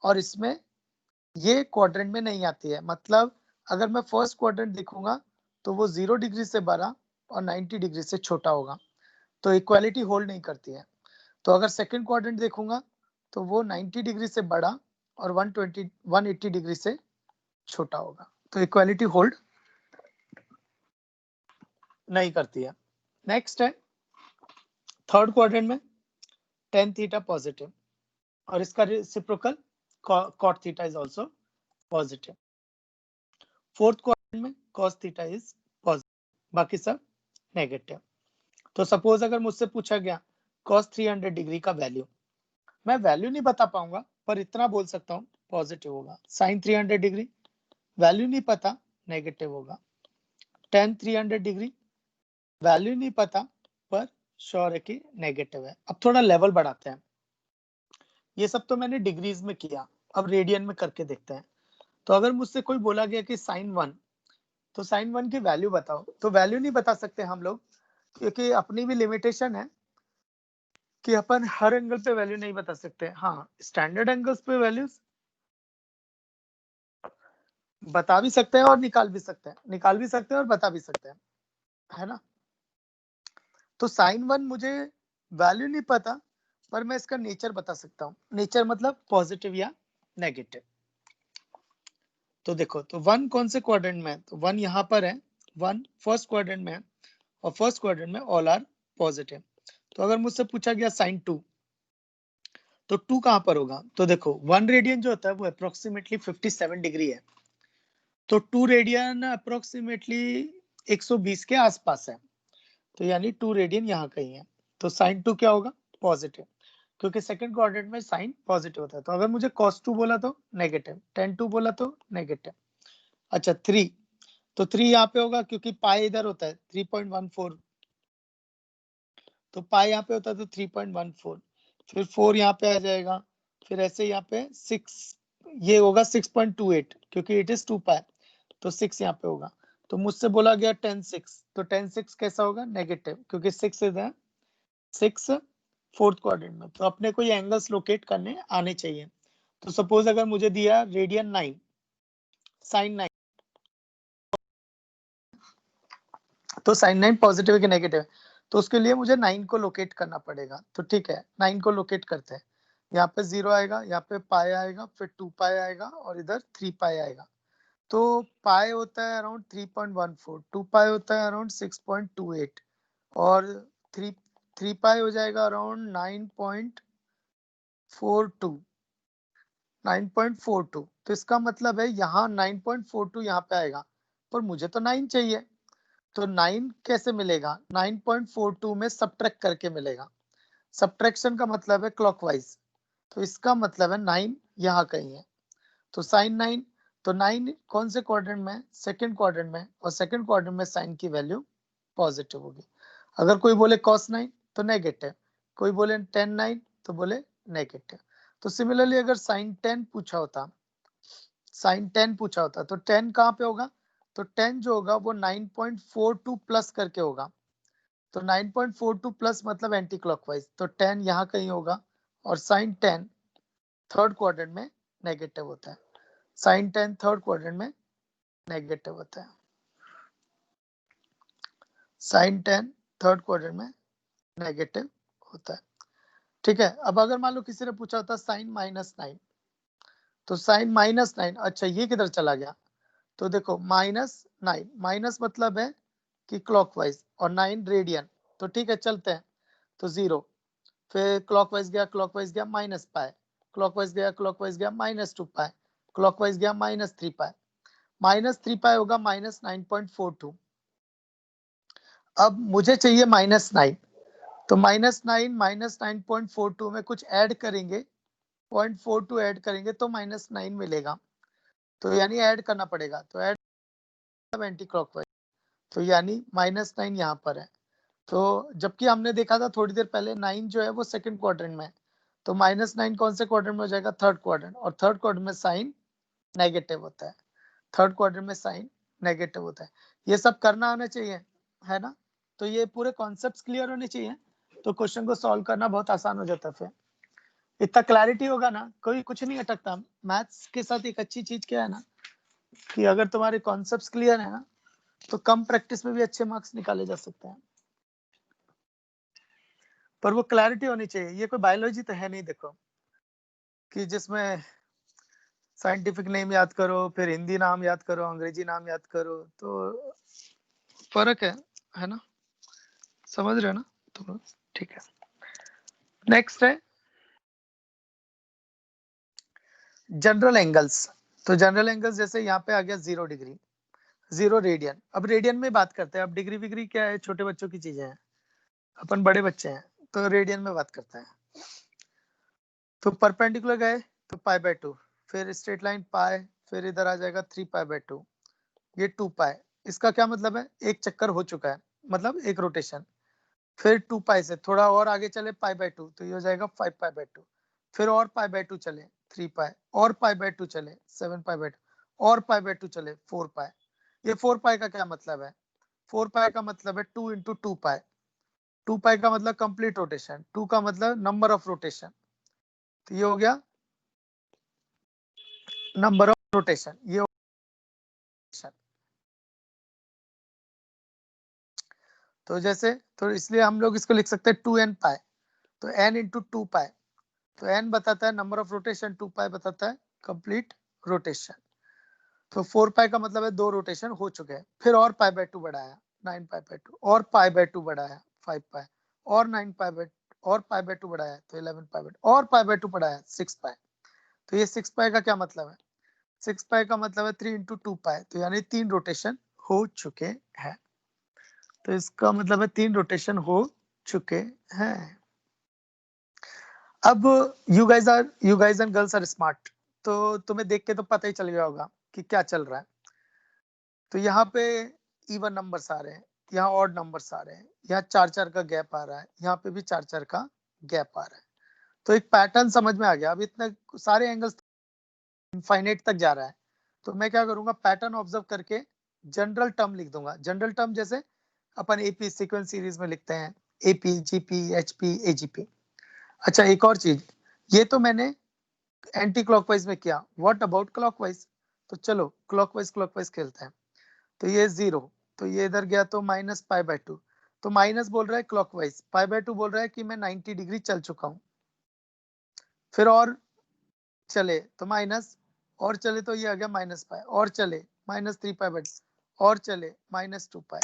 और इसमें ये क्वाड्रेंट में नहीं आती है। मतलब अगर मैं फर्स्ट क्वाड्रेंट देखूंगा तो वो 0 डिग्री से बड़ा और 90 डिग्री से छोटा होगा, तो इक्वालिटी होल्ड नहीं करती है। तो अगर सेकंड क्वाड्रेंट देखूंगा तो वो 90 डिग्री से बड़ा और 180 डिग्री से छोटा होगा, तो इक्वालिटी होल्ड नहीं करती है। नेक्स्ट है थर्ड क्वाड्रेंट में tan थीटा पॉजिटिव और इसका reciprocal cot theta is also positive. Fourth quadrant में cos थीटा इज पॉजिटिव, बाकी सब नेगेटिव। तो सपोज अगर मुझसे पूछा गया cos 300 डिग्री का वैल्यू, मैं वैल्यू नहीं बता पाऊंगा, पर इतना बोल सकता हूँ पॉजिटिव होगा। sin 300 डिग्री वैल्यू नहीं पता, नेगेटिव होगा। tan 300 डिग्री वैल्यू नहीं पता, पर श्योर है कि नेगेटिव है। अब थोड़ा लेवल बढ़ाते हैं, ये सब तो मैंने डिग्रीज में किया, अब रेडियन में करके देखते हैं। तो अगर मुझसे कोई बोला गया कि sin 1, तो sin 1 की वैल्यू बताओ, तो वैल्यू नहीं बता सकते हम लोग, क्योंकि अपनी भी लिमिटेशन है कि अपन हर एंगल पे वैल्यू नहीं बता सकते। हाँ, स्टैंडर्ड एंगल्स पे वैल्यूज बता भी सकते हैं और निकाल भी सकते हैं, निकाल भी सकते हैं और बता भी सकते हैं, है ना। तो sin 1 मुझे वैल्यू नहीं पता, पर मैं इसका नेचर बता सकता हूँ। नेचर मतलब पॉजिटिव या नेगेटिव। तो देखो, तो 1 कौन से क्वाड्रेंट में है, तो 1 यहाँ पर है, 1 फर्स्ट क्वाड्रेंट में है, और फर्स्ट क्वाड्रेंट में ऑल आर पॉजिटिव। तो अगर मुझसे पूछा गया sin 2, तो 2 कहां पर होगा, तो देखो 1 रेडियन जो होता है वो अप्रोक्सीमेटली 57 डिग्री है, तो 2 रेडियन अप्रोक्सीमेटली 120 के आसपास है, तो यानी 2 रेडियन यहाँ कहीं है। तो sin 2 क्या होगा, पॉजिटिव, क्योंकि सेकंड क्वाड्रेंट में साइन पॉजिटिव होता है। तो अगर मुझे cos 2 बोला तो नेगेटिव, tan 2 बोला तो नेगेटिव। अच्छा 3, तो 3 यहाँ पे होगा क्योंकि पाई इधर होता है 3.14, तो पाई यहाँ पे होता है तो 3.14, फिर 4 यहाँ पे आ जाएगा, फिर ऐसे यहाँ पे 6, ये होगा 6.28 क्योंकि इट इज 2 पाई, तो 6 यहाँ पे होगा। तो मुझसे बोला गया tan 6, तो tan 6 कैसा होगा, नेगेटिव, क्योंकि 6 इज 6 फोर्थ क्वाड्रेंट में, तो अपने को ये एंगल्स लोकेट करने आने चाहिए। तो सपोज अगर मुझे दिया रेडियन 9, साइन 9, तो साइन 9 पॉजिटिव है कि नेगेटिव है, तो उसके लिए मुझे 9 को लोकेट करना पड़ेगा। तो ठीक है, 9 को लोकेट करते हैं। यहाँ पे 0 आएगा, यहाँ पे पाई आएगा, फिर 2 पाई आएगा और इधर 3 पाई आएगा। तो पाई होता है अराउंड 3.14, 2 पाई होता है अराउंड 6.28 और 3 पाई हो जाएगा अराउंड 9.42। तो इसका मतलब है यहाँ 9.42 यहाँ पे आएगा, पर मुझे तो 9 चाहिए। तो 9 कैसे मिलेगा? 9.42 में सब्ट्रैक्ट करके मिलेगा। सब्ट्रैक्शन का मतलब है क्लॉकवाइज, तो इसका मतलब है 9 यहाँ कहीं है। तो साइन 9, तो 9 कौन से क्वाड्रेंट में? सेकंड क्वाड्रेंट में, और सेकंड क्वाड्रेंट में साइन की वैल्यू पॉजिटिव होगी। अगर कोई बोले cos 9 तो नेगेटिव, कोई बोले tan 9 तो बोले नेगेटिव। तो सिमिलरली अगर साइन 10 पूछा होता, साइन 10 पूछा होता तो 10 कहाँ पे होगा? तो 10 जो होगा वो 9.42 प्लस करके होगा। तो 9.42 प्लस मतलब एंटी क्लॉकवाइज, तो 10 यहाँ कहीं होगा, और साइन 10 थर्ड क्वाड्रेंट में नेगेटिव होता है। साइन 10 थर्ड क्वाड्रेंट में नेगेटिव होता है। साइन 10 थर्ड क्वाड्रेंट में नेगेटिव होता है। ठीक है, अब अगर मान लो किसी ने पूछा होता साइन -9, तो साइन -9, अच्छा ये किधर चला गया? तो देखो -9, माइनस मतलब है कि क्लॉकवाइज, और 9 रेडियन, तो ठीक है चलते हैं। तो 0, फिर क्लॉकवाइज गया, क्लॉकवाइज गया माइनस पाई, क्लॉकवाइज गया, क्लॉकवाइज गया -2 पाई, क्लॉकवाइज गया -3 पाई, -3 पाई होगा -9.42। अब मुझे चाहिए -9, तो -9 -9.42 में कुछ ऐड करेंगे, 0.42 ऐड करेंगे तो -9 मिलेगा। तो यानी ऐड करना पड़ेगा, तो ऐड एंटी क्लॉकवाइज, तो यानी -9 यहाँ पर है। तो जबकि हमने देखा था थोड़ी देर पहले 9 जो है वो सेकंड क्वाड्रेंट में है, तो -9 कौन से क्वाड्रेंट में हो जाएगा? थर्ड क्वाड्रेंट, और थर्ड क्वाड्रेंट में साइन नेगेटिव होता है। थर्ड क्वाड्रेंट में साइन नेगेटिव होता है। ये सब करना आना चाहिए, है ना? तो ये पूरे कॉन्सेप्ट्स क्लियर होने चाहिए, तो क्वेश्चन को सॉल्व करना बहुत आसान हो जाता है। फिर इतना क्लैरिटी होगा ना, कोई कुछ नहीं अटकता। मैथ्स के साथ एक अच्छी चीज क्या है ना, कि अगर तुम्हारे कॉन्सेप्ट्स क्लियर है ना, तो कम प्रैक्टिस में भी अच्छे मार्क्स निकाले जा सकते हैं। पर वो क्लैरिटी होनी चाहिए। ये कोई बायोलॉजी तो है नहीं, देखो, कि जिसमें साइंटिफिक नेम याद करो, फिर हिंदी नाम याद करो, अंग्रेजी नाम याद करो, तो फर्क है ना? समझ रहे हो ना तुम लोग? ठीक है, नेक्स्ट है जनरल एंगल्स। तो जनरल एंगल्स जैसे यहाँ पे आ गया 0 डिग्री, 0 रेडियन। अब रेडियन में बात करते हैं। अब डिग्री विग्री क्या है, छोटे बच्चों की चीजें हैं, अपन बड़े बच्चे हैं, तो रेडियन में बात करते हैं। तो परपेंडिकुलर गए तो π/2, फिर स्ट्रेट लाइन पाई, फिर इधर आ जाएगा 3π/2, ये 2 पाई। इसका क्या मतलब है? एक चक्कर हो चुका है, मतलब एक रोटेशन। फिर 2 पाई से थोड़ा और आगे चले π/2, तो ये हो जाएगा 5π/2। फिर और π/2 चले 3 पाई, और π/2 चले 7π/2, और π/2 चले 4 पाई। ये 4 पाई का क्या मतलब है? 4 पाई का मतलब है 2 × 2 पाई। 2 पाई का मतलब कंप्लीट रोटेशन, 2 का मतलब नंबर ऑफ रोटेशन, तो ये हो गया नंबर ऑफ रोटेशन। ये तो जैसे, तो इसलिए हम लोग इसको लिख सकते हैं 2n पाई, तो n × 2 पाई, तो n बताता है नंबर ऑफ रोटेशन, 2 पाई बताता है कंप्लीट रोटेशन। तो 4 पाई का मतलब है 2 रोटेशन हो चुके हैं। फिर और π/2 बढ़ाया 9π/2, और π/2 बढ़ाया 5 पाई, और 9π/2, और π/2 बढ़ाया तो 11π/2, और π/2 बढ़ाया 6 पाई। तो ये 6 पाई का क्या मतलब है? 6 पाई का मतलब है 3 × 2 पाई, तो यानी 3 रोटेशन हो चुके हैं। तो इसका मतलब है 3 रोटेशन हो चुके हैं। अब you guys and girls are smart, तो तुम्हें देख के तो पता ही चल गया होगा कि क्या चल रहा है। तो यहाँ पे इवन नंबर्स आ रहे हैं, यहाँ ऑड नंबर्स आ रहे हैं, यहाँ 4-4 का गैप आ रहा है, यहाँ पे भी 4-4 का गैप आ रहा है। तो एक पैटर्न समझ में आ गया। अब इतने सारे एंगल्स इनफाइनाइट तक जा रहा है, तो मैं क्या करूंगा, पैटर्न ऑब्जर्व करके जनरल टर्म लिख दूंगा। जनरल टर्म जैसे अपन एपी सीक्वेंस सीरीज में लिखते हैं, एपी, जीपी, एचपी, एजीपी। अच्छा, एक और चीज, ये तो मैंने एंटी क्लॉकवाइज में किया, व्हाट अबाउट क्लॉकवाइज? तो चलो क्लॉकवाइज खेलते हैं। तो ये 0, तो ये इधर गया तो -π/2, तो माइनस बोल रहा है क्लॉकवाइज, π/2 बोल रहा है कि मैं 90 डिग्री चल चुका हूँ। फिर और चले तो माइनस, और चले तो ये आ गया -π, और चले -3π/2 और चले -2π।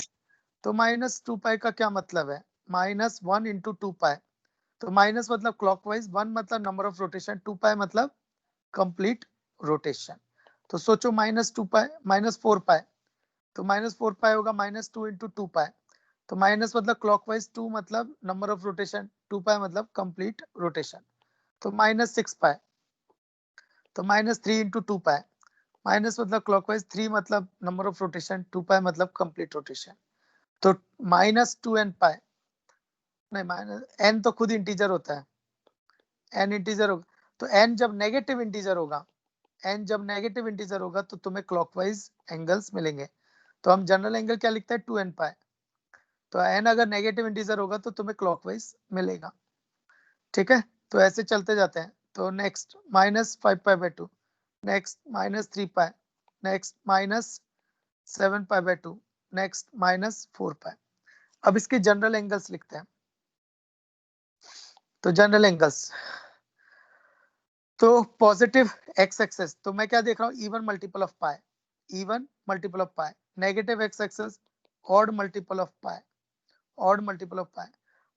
तो -2π का क्या मतलब है? -1 × 2π। तो माइनस मतलब क्लॉकवाइज, 1 मतलब नंबर ऑफ रोटेशन, 2π मतलब कंप्लीट रोटेशन। तो सोचो -2π -4π, तो -4π होगा -2 × 2π। तो माइनस मतलब क्लॉकवाइज, 2 मतलब नंबर ऑफ रोटेशन, 2π मतलब कंप्लीट रोटेशन। तो -6π, तो -3 × 2π। माइनस मतलब क्लॉकवाइज, 3 मतलब नंबर ऑफ रोटेशन, 2π मतलब कंप्लीट रोटेशन। तो -2nπ, नहीं माइनस n तो खुद इंटीजर होता है, n इंटीजर होगा। तो n जब नेगेटिव इंटीजर होगा, n जब नेगेटिव इंटीजर होगा तो तुम्हें क्लॉकवाइज एंगल्स मिलेंगे। तो हम जनरल एंगल क्या लिखते हैं? 2nπ। तो n अगर नेगेटिव इंटीजर होगा तो तुम्हें क्लॉकवाइज मिलेगा। ठीक है, तो ऐसे चलते जाते हैं। तो नेक्स्ट -5π/2, नेक्स्ट -3π, नेक्स्ट -7π/2, नेक्स्ट -4π। अब इसके जनरल एंगल्स लिखते हैं। तो जनरल एंगल्स, तो पॉजिटिव एक्स एक्सेस, तो मैं क्या देख रहा हूँ? Even multiple of pi, even multiple of pi. Negative X axis odd multiple of pi, odd multiple of pi.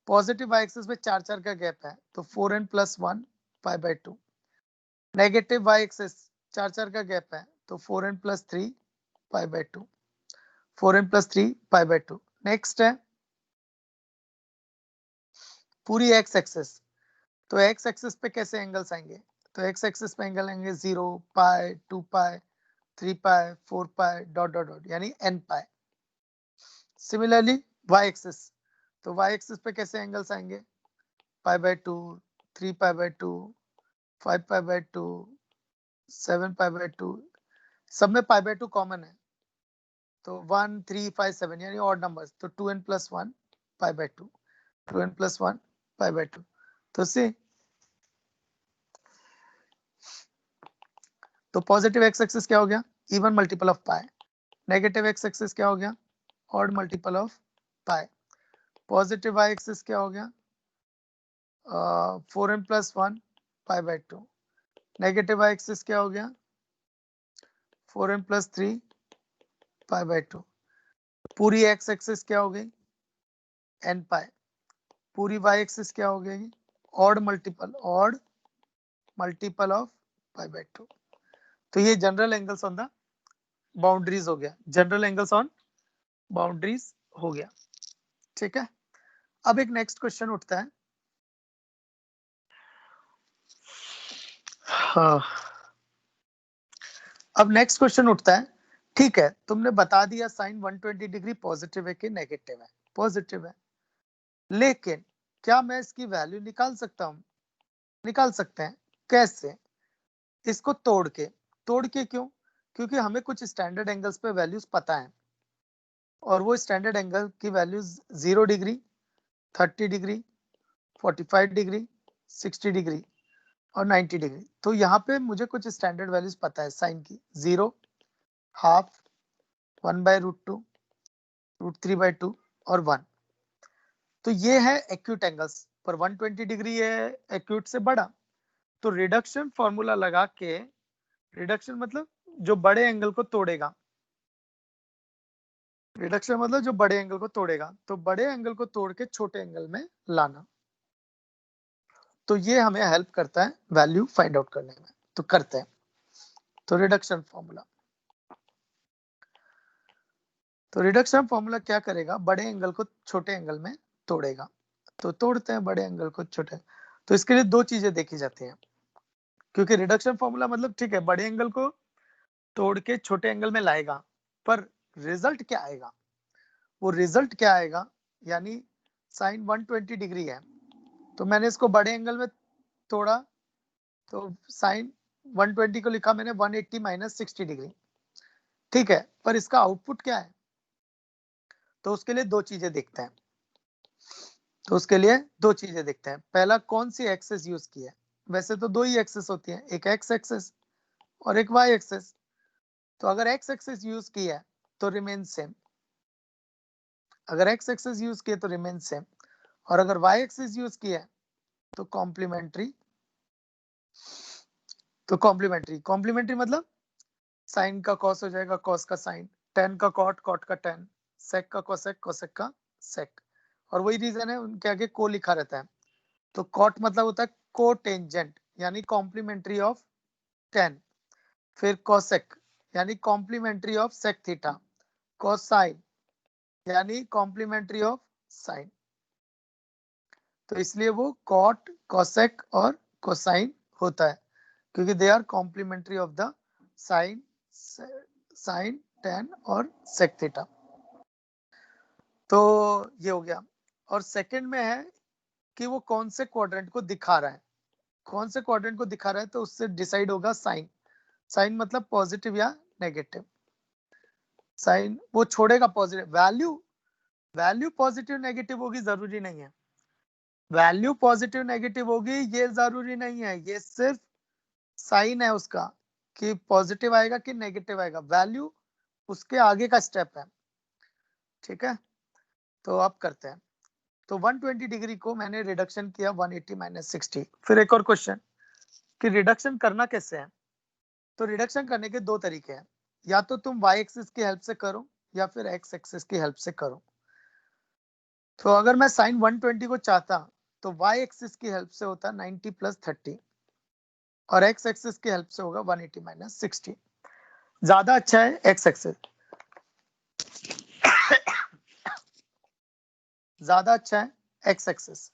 Positive Y axis में 4 का गैप है, तो 4n + 1 π/2। नेगेटिव वाई एक्सेस 4 का गैप है, तो 4n + 3 π/2, 4n + 3 π/2। नेक्स्ट है पूरी x axis. तो एक्स एक्सेस पे कैसे एंगल्स आएंगे? तो एक्स एक्सेस पे एंगल आएंगे 0, पाई, 2π, 3π, 4π, डॉट डॉट डॉट, यानी nπ। सिमिलरली वाई एक्सेस, तो वाई एक्सेस पे कैसे एंगल्स आएंगे? π/2, 3π/2, 5π/2, 7π/2। सब में π/2 कॉमन है, तो 1, 3, 5, 7 यानी ऑड नंबर्स। तो 2n + 1 π/2, 2n + 1 π/2। तो सी, तो पॉजिटिव एक्स एक्सिस क्या हो गया? Even multiple of pi. Negative X axis क्या हो गया? Odd multiple of pi. Positive Y axis क्या हो गया? 4n + 1 π/2। नेगेटिव वाई एक्सिस क्या हो गया? 4n + 3 π/2। पूरी एक्स एक्सिस क्या हो गई? nπ। पूरी वाई एक्सिस क्या हो गई? Odd multiple of π/2। तो ये general angles on the boundaries हो गया, जनरल एंगल्स ऑन बाउंड्रीज हो गया। ठीक है, अब एक नेक्स्ट क्वेश्चन उठता है। हाँ, अब नेक्स्ट क्वेश्चन उठता है। ठीक है, तुमने बता दिया साइन 120 डिग्री पॉजिटिव है कि नेगेटिव है? पॉजिटिव है। लेकिन क्या मैं इसकी वैल्यू निकाल सकता हूँ? निकाल सकते हैं। कैसे? इसको तोड़ के। तोड़ के क्यों? क्योंकि हमें कुछ स्टैंडर्ड एंगल्स पे वैल्यूज पता है, और वो स्टैंडर्ड एंगल की values 0 degree, 30 degree, 45 degree, 60 degree और 90 डिग्री। तो यहाँ पे मुझे कुछ स्टैंडर्ड वैल्यूज पता है साइन की, 0, हाफ, 1/√2, √3/2 और 1। तो ये है एक्यूट एंगल्स, पर 120 डिग्री है एक्यूट से बड़ा। तो रिडक्शन फॉर्मूला लगा के, रिडक्शन मतलब जो बड़े एंगल को तोड़ेगा, रिडक्शन मतलब जो बड़े एंगल को तोड़ेगा, तो बड़े एंगल को तोड़ के छोटे एंगल में लाना। तो ये हमें हेल्प करता है वैल्यू फाइंड आउट करने में। तो करते हैं। तो रिडक्शन फॉर्मूला, तो रिडक्शन फॉर्मूला क्या करेगा? बड़े एंगल को छोटे एंगल में तोड़ेगा। तो तोड़ते हैं बड़े एंगल को छोटे। तो इसके लिए दो चीजें देखी जाती हैं, क्योंकि रिडक्शन फॉर्मूला मतलब ठीक है बड़े एंगल को तोड़ के छोटे एंगल में लाएगा, पर रिजल्ट क्या आएगा? वो रिजल्ट क्या आएगा? यानी साइन 120 डिग्री है, तो मैंने इसको बड़े एंगल में तोड़ा, तो साइन 120 को लिखा मैंने 180 - 60 डिग्री। ठीक है, पर इसका आउटपुट क्या है? तो उसके लिए दो चीजें देखते हैं। तो उसके लिए दो चीजें देखते हैं। पहला, कौन सी एक्सेस यूज की है? वैसे तो दो ही एक्सेस होती है, एक एक्स एक्सेस और एक वाई एक्सेस। तो अगर एक्स एक्सेस यूज की है तो रिमेन सेम, अगर एक्स एक्सेस यूज किए तो रिमेन सेम, और अगर वाई एक्सेस यूज किया है तो कॉम्प्लीमेंट्री। तो कॉम्प्लीमेंट्री, कॉम्प्लीमेंट्री मतलब साइन का कॉस हो जाएगा, कॉस का साइन, टेन का कॉट, कॉट का टेन, सेक का कोसेक, कोसेक का सेक। और वही रीजन है उनके आगे को लिखा रहता है। तो कॉट मतलब होता है को टेंजेंट यानी कॉम्प्लीमेंट्री ऑफ टेन। फिर कोसेक यानी complementary of sec theta. Cosine यानी कॉम्प्लीमेंट्री ऑफ साइन। तो इसलिए वो कॉट, कोसेक और कोसाइन होता है क्योंकि they are complementary of the sine, sine, tan और सेक थीटा। तो ये हो गया। और सेकंड में है कि वो कौन से क्वाड्रेंट को दिखा रहा है, कौन से क्वाड्रेंट को दिखा रहा है, तो उससे डिसाइड होगा साइन। साइन मतलब पॉजिटिव या नेगेटिव। साइन वो छोड़ेगा positive value, value positive negative होगी जरूरी नहीं है, वैल्यू पॉजिटिव नेगेटिव होगी ये जरूरी नहीं है, ये सिर्फ साइन है उसका कि पॉजिटिव आएगा कि नेगेटिव आएगा, वैल्यू उसके आगे का स्टेप है। ठीक है, तो अब करते हैं। तो 120 डिग्री को मैंने रिडक्शन किया 180 माइनस 60। फिर एक और क्वेश्चन कि रिडक्शन करना कैसे है। तो रिडक्शन करने के दो तरीके हैं, या तो तुम y एक्सिस की हेल्प से करो या फिर x एक्सिस की हेल्प से करो। तो अगर मैं साइन 120 को चाहता तो y एक्सिस की हेल्प से होता 90 प्लस 30 और x एक्सिस की हेल्प से होगा 180 माइनस 60। ज्यादा अच्छा है x एक्सिस, ज्यादा अच्छा है x एक्सिस,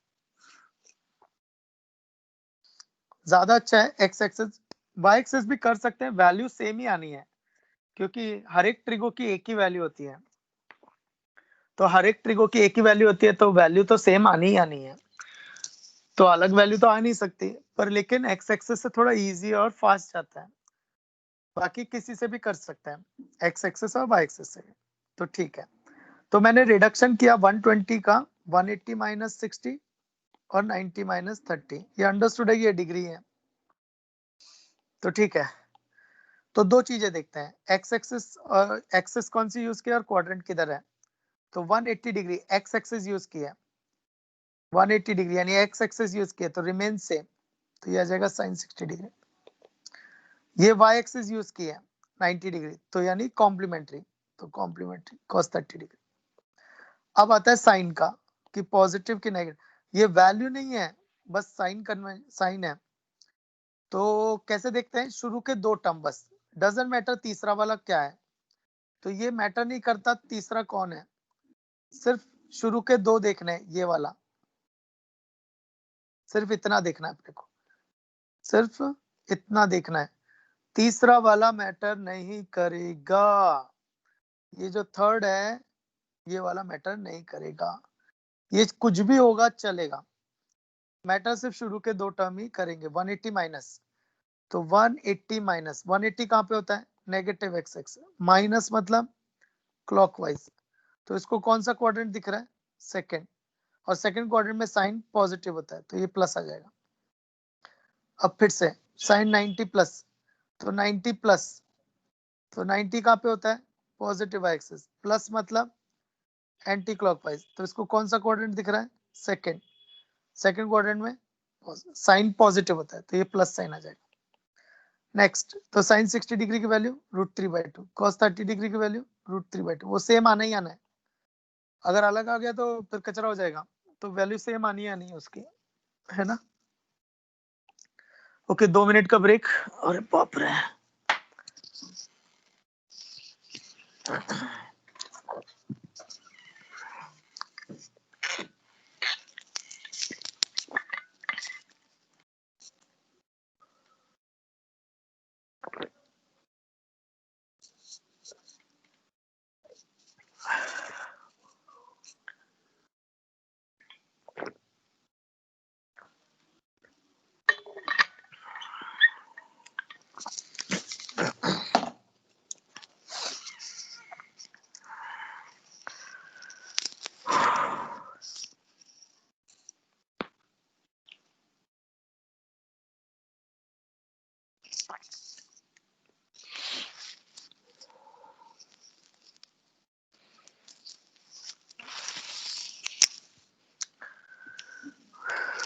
ज्यादा अच्छा है x एक्सिस। y एक्सिस भी कर सकते हैं, वैल्यू सेम ही आनी है क्योंकि हर एक ट्रिगो की एक ही वैल्यू होती है। तो हर एक ट्रिगो की एक ही वैल्यू होती है तो वैल्यू तो सेम आनी ही आनी है, तो अलग वैल्यू तो आ नहीं सकती। पर लेकिन एक्स एक्सेस से थोड़ा इजी और फास्ट जाता है, बाकी किसी से भी कर सकते हैं एक्स एक्सेस और वाई एक्सेस से। तो ठीक है, तो मैंने रिडक्शन किया 120 का 180 माइनस 60 और 90 माइनस 30। ये अंडरस्टूड है, ये डिग्री है। तो ठीक है, तो दो चीजें देखते हैं, एक्स एक्सिस और एक्सिस कौन सी यूज किया और क्वाड्रेंट किधर है। तो 180 डिग्री एक्स एक्सिस यूज किया, 180 डिग्री यानी एक्स एक्सिस यूज किया तो रिमेन सेम, तो ये आ जाएगा साइन 60 डिग्री। ये y एक्सिस यूज किया 90 डिग्री तो यानी कॉम्प्लीमेंट्री, तो कॉम्प्लीमेंट्री cos 30 डिग्री। अब आता है साइन का कि पॉजिटिव कि नेगेटिव, ये वैल्यू नहीं है बस साइन कन्वेंशन साइन है। तो कैसे देखते हैं, शुरू के दो टर्म बस, डजंट मैटर तीसरा वाला क्या है, तो ये मैटर नहीं करता तीसरा कौन है, सिर्फ शुरू के दो देखने हैं, ये वाला सिर्फ इतना देखना है अपने को, सिर्फ इतना देखना है, तीसरा वाला मैटर नहीं करेगा। ये जो थर्ड है ये वाला मैटर नहीं करेगा, ये कुछ भी होगा चलेगा, मैटर सिर्फ शुरू के दो टर्म ही करेंगे। 180 माइनस, तो 180 माइनस 180 कहाँ पे होता है, नेगेटिव एक्स एक्स, माइनस मतलब क्लॉकवाइज, तो इसको कौन सा क्वाड्रेंट दिख रहा है, सेकंड, और सेकंड क्वाड्रेंट में साइन पॉजिटिव होता है तो ये प्लस आ जाएगा। अब फिर से साइन 90 प्लस, तो 90 प्लस, तो 90 कहाँ पे होता है, पॉजिटिव एक्सिस, प्लस मतलब एंटी क्लॉकवाइज, तो इसको कौन सा क्वाड्रेंट दिख रहा है, सेकंड, सेकंड क्वाड्रेंट में साइन पॉजिटिव होता है तो ये प्लस साइन आ जाएगा। नेक्स्ट, तो साइन 60 डिग्री की वैल्यू √3/2, cos 30 डिग्री की वैल्यू √3/2, वो सेम आना ही आना है, अगर अलग आ गया तो फिर कचरा हो जाएगा, तो वैल्यू सेम आनी है नहीं उसकी, है ना। ओके, 2 मिनट का ब्रेक। अरे बाप रे,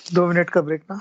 दो मिनट का ब्रेक ना।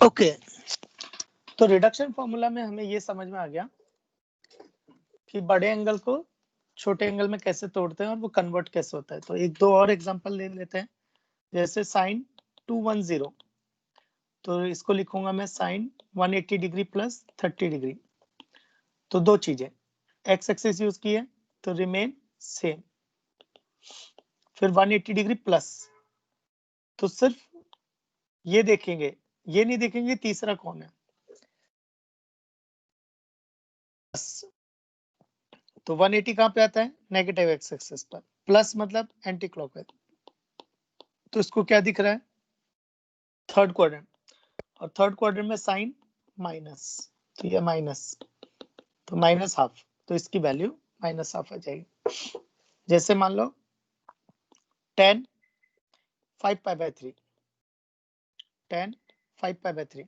ओके, तो रिडक्शन फॉर्मूला में हमें ये समझ में आ गया कि बड़े एंगल को छोटे एंगल में कैसे तोड़ते हैं और वो कन्वर्ट कैसे होता है। तो एक दो और एग्जांपल ले लेते हैं, जैसे साइन 210, तो इसको लिखूंगा मैं साइन 180 डिग्री प्लस 30 डिग्री। तो दो चीजें, एक्स एक्सिस यूज की है तो रिमेन सेम, फिर 180 डिग्री प्लस, तो सिर्फ ये देखेंगे, ये नहीं देखेंगे तीसरा कौन है। तो 180 कहां पे आता है, नेगेटिव एक्स एक्सिस पर, प्लस मतलब एंटी क्लॉकवाइज, तो इसको क्या दिख रहा है, थर्ड क्वाड्रेंट, और थर्ड क्वाड्रेंट में साइन माइनस, तो ये माइनस, तो माइनस हाफ, तो इसकी वैल्यू माइनस हाफ आ जाएगी। जैसे मान लो tan 5 pi by 3, tan 5 pi by 3,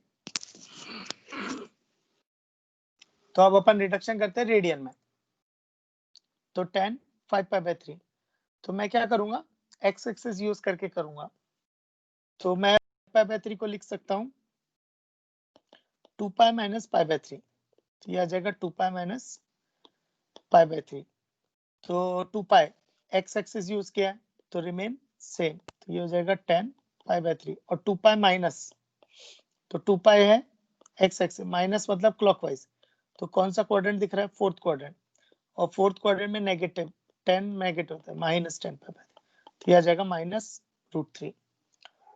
तो अब अपन रिडक्शन करते हैं रेडियन में, तो tan 5 पाई बाय 3, तो मैं क्या करूंगा, एक्स एक्सिस यूज करके करूंगा, तो मैं पाई बाय 3 को लिख सकता हूं 2 पाई माइनस पाई बाय 3, तो ये आ जाएगा 2 पाई माइनस पाई बाय 3, तो 2 पाई एक्स एक्सिस यूज किया है तो रिमेन सेम, तो ये हो जाएगा tan पाई बाय 3, और 2 पाई माइनस, तो 2 पाई है एक्स एक्सिस, माइनस मतलब क्लॉकवाइज, तो कौन सा क्वाड्रेंट दिख रहा है, फोर्थ क्वाड्रेंट, और फोर्थ क्वाड्रेंट में नेगेटिव 10 नेगेटिव होता है, माइनस 10 पाई बाय 3, तो ये आ जाएगा माइनस रूट 3,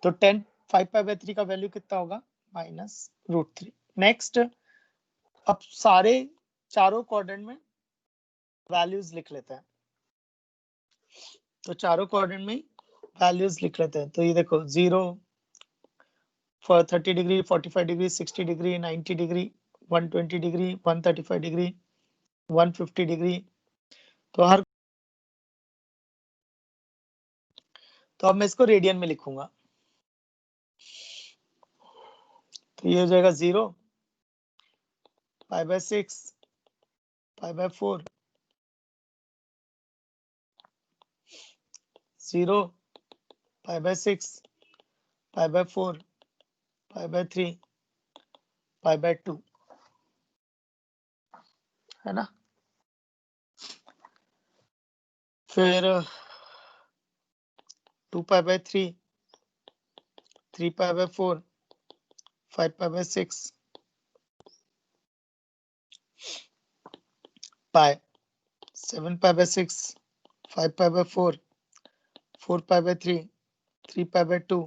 तो 10 5 पाई बाय 3 का वैल्यू कितना होगा, माइनस रूट 3। नेक्स्ट, अब सारे चारों क्वाड्रेंट में वैल्यूज लिख लेते हैं, तो चारों क्वाड्रेंट में वैल्यूज लिख लेते हैं, तो ये देखो 0 for 30 degree, 45 degree, 60 degree, 90 degree, 120 degree, 135 degree, 150 degree, तो हर, तो अब मैं इसको रेडियन में लिखूंगा, तो ये हो जाएगा 0 pi by 6 pi by 4, 0 pi by 6 pi by 4 pi by 3 pi by 2, है ना। फिर 2 pi by 3, 3 pi bye 4, 5 pi by 6, pi 7 pi by 6, 5 pi by 4, 4 pi by 3, 3 pi by 2,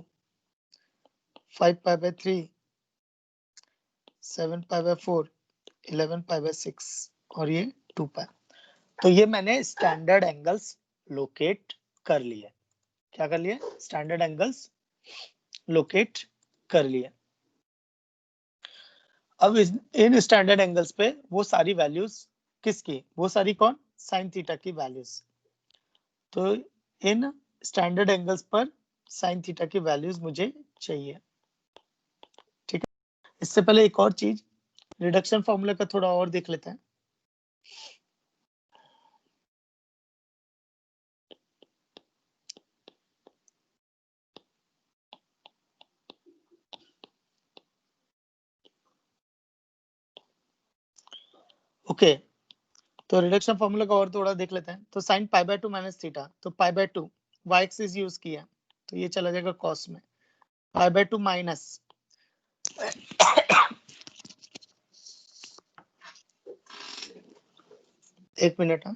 5 pi by 3, 7 pi by 4, 11 pi by 6, और ये 2 पाई। तो ये मैंने standard angles locate कर लिए। क्या कर लिए, स्टैंडर्ड एंगल्स लोकेट कर लिए। अब इन स्टैंडर्ड एंगल्स पे वो सारी वैल्यूज किसकी, वो सारी कौन, साइन थीटा की वैल्यूज, तो इन स्टैंडर्ड एंगल्स पर साइन थीटा की वैल्यूज मुझे चाहिए। ठीक है, इससे पहले एक और चीज, रिडक्शन फॉर्मूला का थोड़ा और देख लेते हैं। ओके, तो रिडक्शन फॉर्मूला का और थोड़ा देख लेते हैं। तो sine pi by 2 minus theta, तो pi by 2 Y axis use किया, तो ये चला जाएगा कॉस में, पाई बाय 2 माइनस, एक मिनट, हाँ,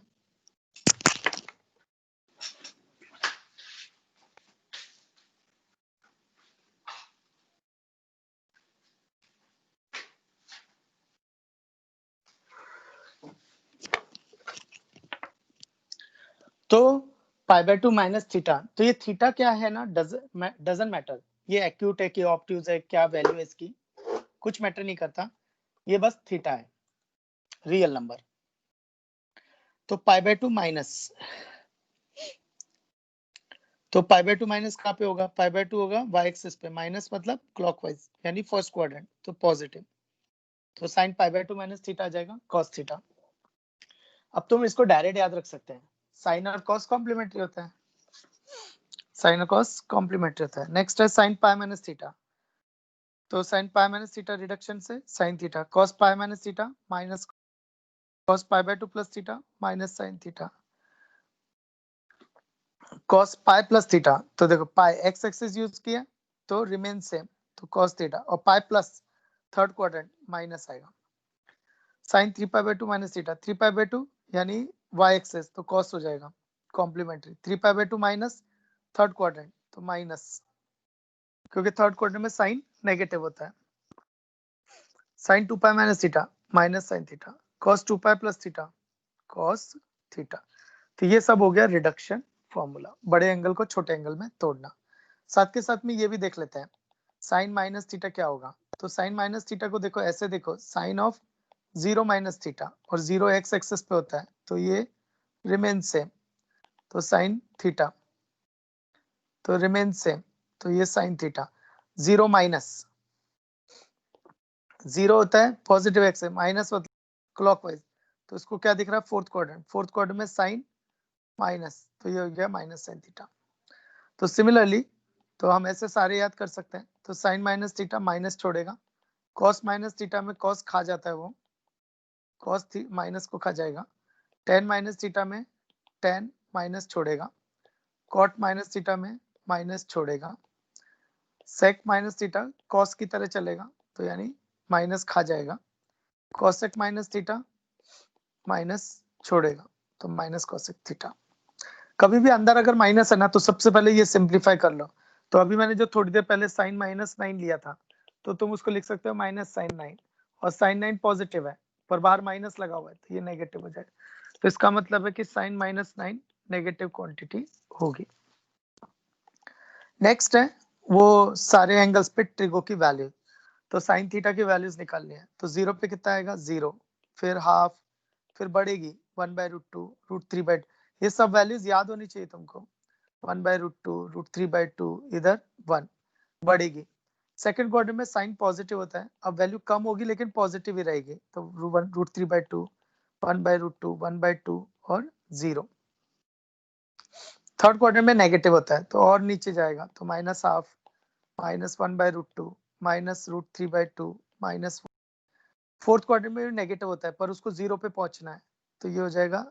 तो पाई बाय 2 माइनस थीटा, तो ये थीटा क्या है ना, डजंट मैटर, ये एक्यूट है कि ऑब्ट्यूज है, क्या वैल्यू है इसकी, कुछ मैटर नहीं करता, ये बस थीटा है, रियल नंबर। तो पाई बाय 2 माइनस, तो पाई बाय 2 माइनस कहाँ पे होगा, पाई बाय 2 होगा वाई एक्सिस पे, माइनस मतलब क्लॉकवाइज यानी फर्स्ट क्वाड्रेंट, तो पॉजिटिव, तो sine pi by 2 minus theta आ जाएगा कॉस थीटा। अब तुम इसको डायरेक्ट याद रख सकते हैं, साइन और कॉस कॉम्प्लीमेंट्री होता है, साइन और कॉस कॉम्प्लीमेंट्री होता है। नेक्स्ट है साइन पाई माइनस थीटा, तो sine pi minus theta reduction से sine theta, cos pi minus theta minus cos pi by 2 plus theta minus sine theta, cos pi plus theta, तो देखो pi X axis use किया तो remain same, तो cos theta, और pi plus third quadrant minus आएगा, sine 3 pi by 2 minus theta, 3 pi by 2 यानी Y axis, तो cos हो जाएगा complementary, 3 pi by 2 minus third quadrant तो माइनस, क्योंकि थर्ड क्वाड्रेंट में साइन नेगेटिव होता है, sine 2 pi minus theta minus sine theta, cos 2 pi plus theta cos theta. तो ये सब हो गया रिडक्शन फॉर्मूला, बड़े एंगल को छोटे एंगल में तोड़ना। साथ के साथ में ये भी देख लेते हैं साइन माइनस थीटा क्या होगा। तो साइन माइनस थीटा को देखो ऐसे, देखो साइन ऑफ 0 माइनस थीटा, और 0 एक्स एक्सिस पे होता है तो ये रिमेन सेम, तो साइन थीटा तो रिमेन सेम, तो ये साइन थीटा, 0 माइनस 0 होता है पॉजिटिव एक्स है, माइनस मतलब क्लॉकवाइज, तो इसको क्या दिख रहा है फोर्थ क्वाड्रेंट में साइन माइनस, तो ये हो गया माइनस साइन थीटा। तो सिमिलरली तो हम ऐसे सारे याद कर सकते हैं, तो साइन माइनस थीटा माइनस छोड़ेगा, कॉस माइनस थीटा में कॉस खा जाता है, वो कॉस माइनस को खा जाएगा, टेन माइनस थीटा में टेन माइनस छोड़ेगा, कॉट माइनस थीटा में माइनस छोड़ेगा, सेक माइनस थीटा कॉस की तरह चलेगा तो यानी माइनस खा जाएगा, कॉसेक माइनस थीटा माइनस छोड़ेगा तो माइनस कॉसेक थीटा। कभी भी अंदर अगर माइनस है ना तो सबसे पहले ये सिंप्लीफाई कर लो। तो अभी मैंने जो थोड़ी देर पहले साइन माइनस 9 लिया था, तो तुम उसको लिख सकते हो माइनस साइन 9, और साइन 9 पॉजिटिव है पर बाहर माइनस लगा हुआ है तो ये नेगेटिव हो जाएगा। तो इसका मतलब है कि साइन माइनस 9 नेगेटिव क्वांटिटी होगी। नेक्स्ट है वो सारे एंगल्स पे ट्रिगो की वैल्यू। तो साइन थीटा की वैल्यूज निकालनी है, तो 0 पे कितना आएगा 0, फिर हाफ, फिर बढ़ेगी 1/√2 √3/, ये सब वैल्यूज याद होनी चाहिए तुमको, 1/√2 √3/2, इधर 1 बढ़ेगी। सेकंड क्वाड्रेंट में साइन पॉजिटिव होता है, अब वैल्यू कम होगी लेकिन पॉजिटिव ही रहेगी, तो 1 √3/2 1/√2 1/2 और 0। थर्ड क्वाड्रेंट में नेगेटिव होता है तो और नीचे जाएगा, तो minus half minus 1/√2 minus √3/2 minus. Fourth quadrant में भी नेगेटिव होता है पर उसको 0 पे पहुंचना है, तो ये हो जाएगा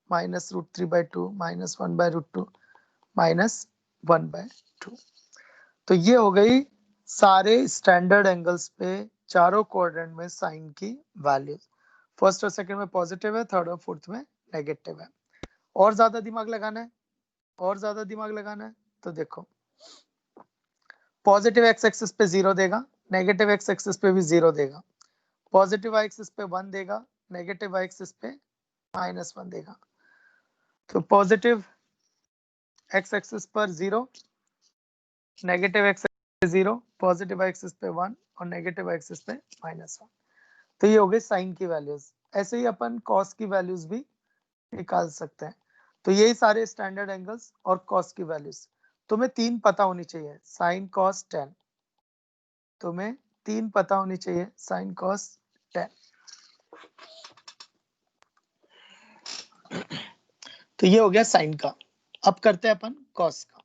माइनस √3/2 माइनस 1/√2 माइनस 1/2। तो ये हो गई सारे स्टैंडर्ड एंगल्स पे चारों क्वाड्रेंट में साइन की वैल्यूज। फर्स्ट और सेकंड में पॉजिटिव है, थर्ड और फोर्थ में नेगेटिव है। और ज्यादा दिमाग लगाना है, और ज्यादा दिमाग लगाना है तो देखो पॉजिटिव एक्स एक्सिस पे 0 देगा, नेगेटिव एक्स एक्सिस पे भी 0 देगा, पॉजिटिव वाई एक्सिस पे 1 देगा, नेगेटिव वाई एक्सिस पे -1 देगा। तो पॉजिटिव एक्स एक्सिस पर 0, नेगेटिव एक्स पे 0, पॉजिटिव एक्सिस पे 1 और नेगेटिव एक्सिस पे -1। तो ये हो गई साइन की वैल्यूज। ऐसे ही अपन कॉस की वैल्यूज भी निकाल सकते हैं। तो यही सारे स्टैंडर्ड एंगल्स और कॉस की वैल्यूज तुम्हें 3 पता होनी चाहिए, साइन कॉस टेन, तुम्हें 3 पता होनी चाहिए, साइन कॉस टेन। तो ये हो गया साइन का। अब करते हैं अपन कॉस का।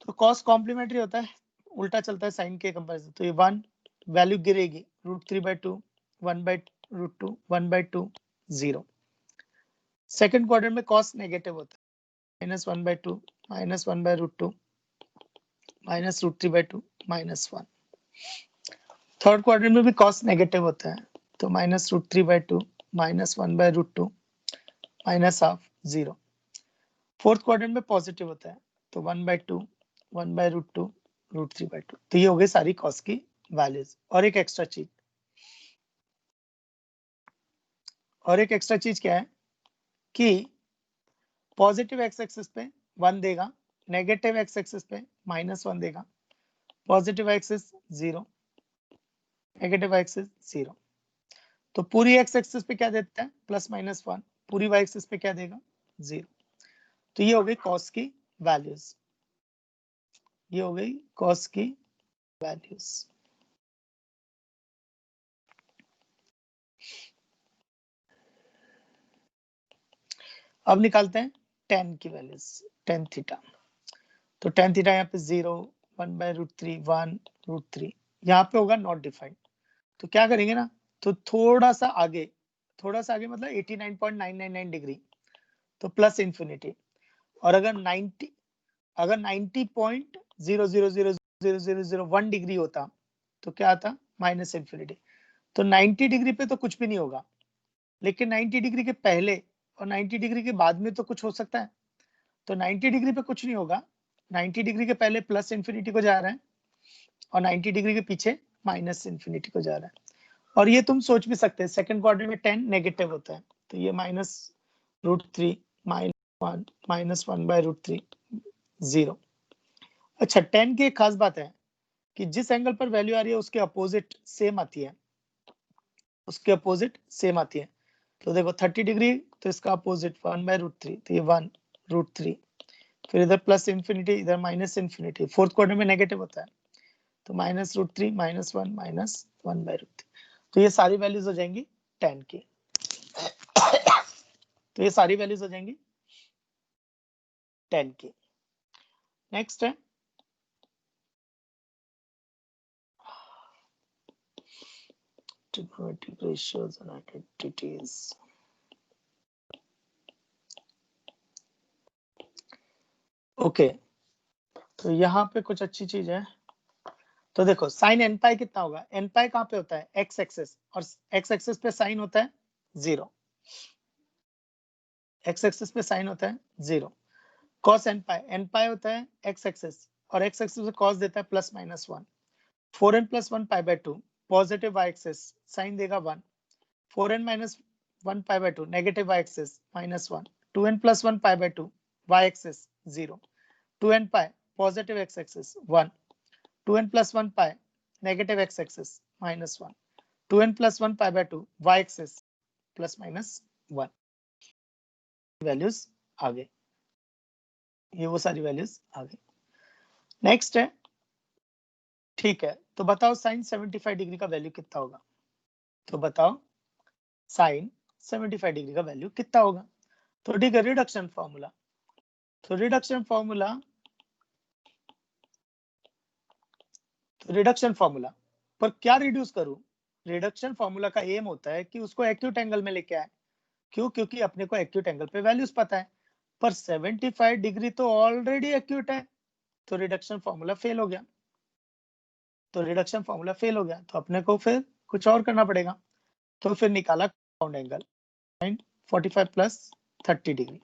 तो कॉस कॉम्प्लीमेंट्री होता है, उल्टा चलता है साइन के कंपैरिजन। तो ये 1 वैल्यू गिरेगी, √3/2 1/√2 1/2 0। सेकंड क्वाड्रेंट में कॉस नेगेटिव होता है, -1/2 -1/√2 -√3/2 -1। थर्ड क्वाड्रेंट में भी कॉस नेगेटिव होता है, तो -√3/2 -1/√2 -1/2 0। फोर्थ क्वाड्रेंट में पॉजिटिव होता है, तो 1/2 1/√2 √3/2। तो ये हो गई सारी कॉस की वैल्यूज। और एक एक्स्ट्रा चीज क्या है कि पॉजिटिव एक्स एक्सिस पे 1 देगा, नेगेटिव एक्स एक्सिस पे -1 देगा, पॉजिटिव एक्सिस 0, नेगेटिव एक्सिस 0। तो पूरी एक्स एक्सिस पे क्या देता है +-1, पूरी वाई एक्सिस पे क्या देगा 0। तो ये हो गई कॉस की वैल्यूज, ये हो गई कॉस की वैल्यूज। अब निकालते हैं टेन की वैल्यूज, टेन थीटा। तो टेन थीटा यहाँ पे 0 1/√3 1√3 यहाँ पे होगा नॉट डिफाइंड। तो क्या करेंगे ना, तो थोड़ा सा आगे मतलब 89.999 डिग्री, तो प्लस इंफिनिटी। और अगर 90.00000001 डिग्री होता तो क्या आता, माइनस इंफिनिटी। तो 90 डिग्री पे तो कुछ भी नहीं होगा, लेकिन 90 डिग्री के पहले और 90 डिग्री के बाद में तो कुछ हो सकता है। तो 90 डिग्री पे कुछ नहीं होगा, 90 डिग्री के पहले प्लस इंफिनिटी को जा रहा है और 90 डिग्री के पीछे माइनस इंफिनिटी को जा रहा है। और ये तुम सोच भी सकते हैं, सेकंड क्वाड्रेंट में 10 नेगेटिव होता है, तो ये -√3 -1/√3 0। अच्छा, 10 की एक खास बात है कि जिस एंगल पर वैल्यू आ रही है उसके अपोजिट सेम आती है, तो देखो 30 डिग्री, तो इसका अपोजिट 1/√3, तो ये 1√3। फिर इधर प्लस इंफिनिटी, इधर माइनस इंफिनिटी, फोर्थ क्वाड्रेंट में नेगेटिव होता है, तो -√3 -1 -1/√3। तो ये सारी वैल्यूज हो जाएंगी 10 की। तो ये सारी वैल्यूज हो जाएंगी 10 की। नेक्स्ट है trigonometric ratios and identities। Okay, तो यहाँ पे कुछ अच्छी चीज है। तो देखो साइन एन पाई कितना होगा, एन पाई कहाँ पे होता है, एक्स एक्सेस, और एक्स एक्सेस पे साइन होता है 0, एक्स एक्सेस पे साइन होता है 0। कॉस एन पाई होता है एक्स एक्सेस, और एक्स एक्सेस पे कॉस देता है +-1। 4n + 1 π/2 positive Y access, sign देगा 1। 4n - 1 π/2 negative Y axis -1। 2n + 1 π/2 Y axis 0। 2n pi positive X axis 1। 2n + 1 pi negative X axis -1। 2n + 1 π/2 Y axis +-1। Values आ गई, ये वो सारी वैल्यूज आ गई। नेक्स्ट है, ठीक है, तो बताओ साइन 75 डिग्री का वैल्यू कितना होगा। तो बताओ साइन 75 डिग्री का वैल्यू कितना होगा। तो ठीक है, रिडक्शन फॉर्मूला, तो रिडक्शन फॉर्मूला पर क्या रिड्यूस करूं। रिडक्शन फॉर्मूला का एम होता है कि उसको एक्यूट एंगल में लेके आए। क्यों, क्योंकि अपने को एक्यूट एंगल पे वैल्यूज पता है, पर 75 डिग्री तो ऑलरेडी एक्यूट है, तो रिडक्शन फॉर्मूला फेल हो गया। तो अपने को फिर कुछ और करना पड़ेगा। तो फिर निकाला कंपाउंड एंगल sin 45 + 30 डिग्री।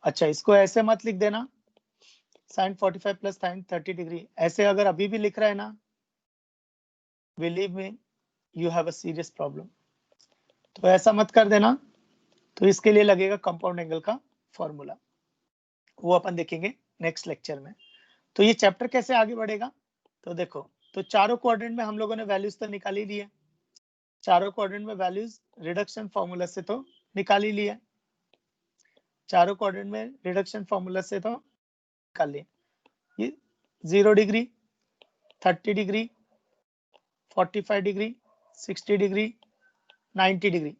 अच्छा, इसको ऐसे मत लिख देना sin 45 + sin 30 डिग्री, ऐसे अगर अभी भी लिख रहा है ना, believe me you have a serious problem. तो ऐसा मत कर देना। तो इसके लिए लगेगा कंपाउंड एंगल का फॉर्मूला, वो अपन देखेंगे नेक्स्ट लेक्चर में। तो ये चैप्टर कैसे आगे बढ़ेगा, तो देखो, तो चारों क्वाड्रेंट में हम लोगों ने वैल्यूज तो निकाल ही लिए, चारों क्वाड्रेंट में वैल्यूज रिडक्शन फॉर्मूला से तो निकाल ही लिए, चारों क्वाड्रेंट में रिडक्शन फॉर्मूला से तो निकाल लिए। ये 0 degree, 30 degree, 45 degree, 60 degree, 90 degree,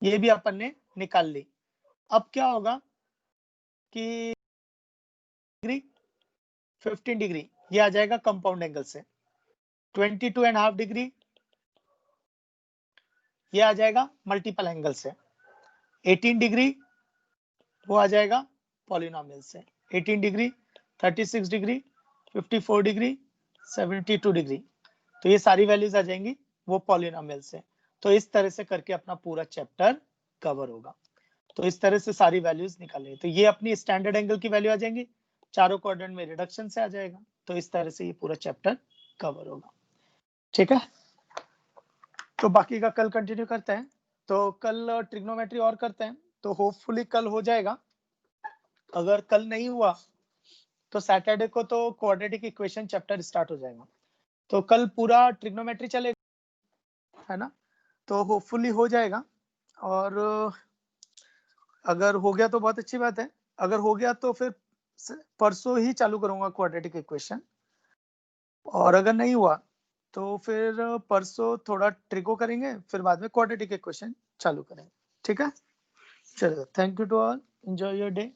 ये भी अपन ने निकाल ली। अब क्या होगा कि डिग्री 15 डिग्री ये आ जाएगा कंपाउंड एंगल से, 22.5 डिग्री ये आ जाएगा मल्टीपल एंगल से, 18 डिग्री वो आ जाएगा पॉलिनोमियल से, 18 डिग्री, 36 डिग्री, 54 डिग्री, 72 डिग्री, तो ये सारी वैल्यूज आ जाएंगी वो पॉलिनोमियल से। तो इस तरह से करके अपना पूरा चैप्टर कवर होगा। तो इस तरह से सारी वैल्यूज निकालेंगे, तो ये अपनी स्टैंडर्ड एंगल की वैल्यू आ जाएंगी, चारों क्वाड्रेंट में रिडक्शन से आ जाएगा। तो इस तरह से ये पूरा चैप्टर कवर होगा, ठीक है। तो बाकी का कल कंटिन्यू करते हैं, तो कल ट्रिग्नोमेट्री और करते हैं, तो होपफुली कल हो जाएगा। अगर कल नहीं हुआ तो सैटरडे को तो क्वाड्रेटिक इक्वेशन चैप्टर स्टार्ट हो जाएगा। तो कल पूरा ट्रिग्नोमेट्री चलेगा, है ना, तो होपफुली हो जाएगा। और अगर हो गया तो बहुत अच्छी बात है, अगर हो गया तो फिर परसों ही चालू करूंगा क्वाड्रेटिक इक्वेशन, और अगर नहीं हुआ तो फिर परसों थोड़ा ट्रिको करेंगे, फिर बाद में क्वाड्रेटिक इक्वेशन चालू करेंगे, ठीक है। चलो, thank you to all, enjoy your day.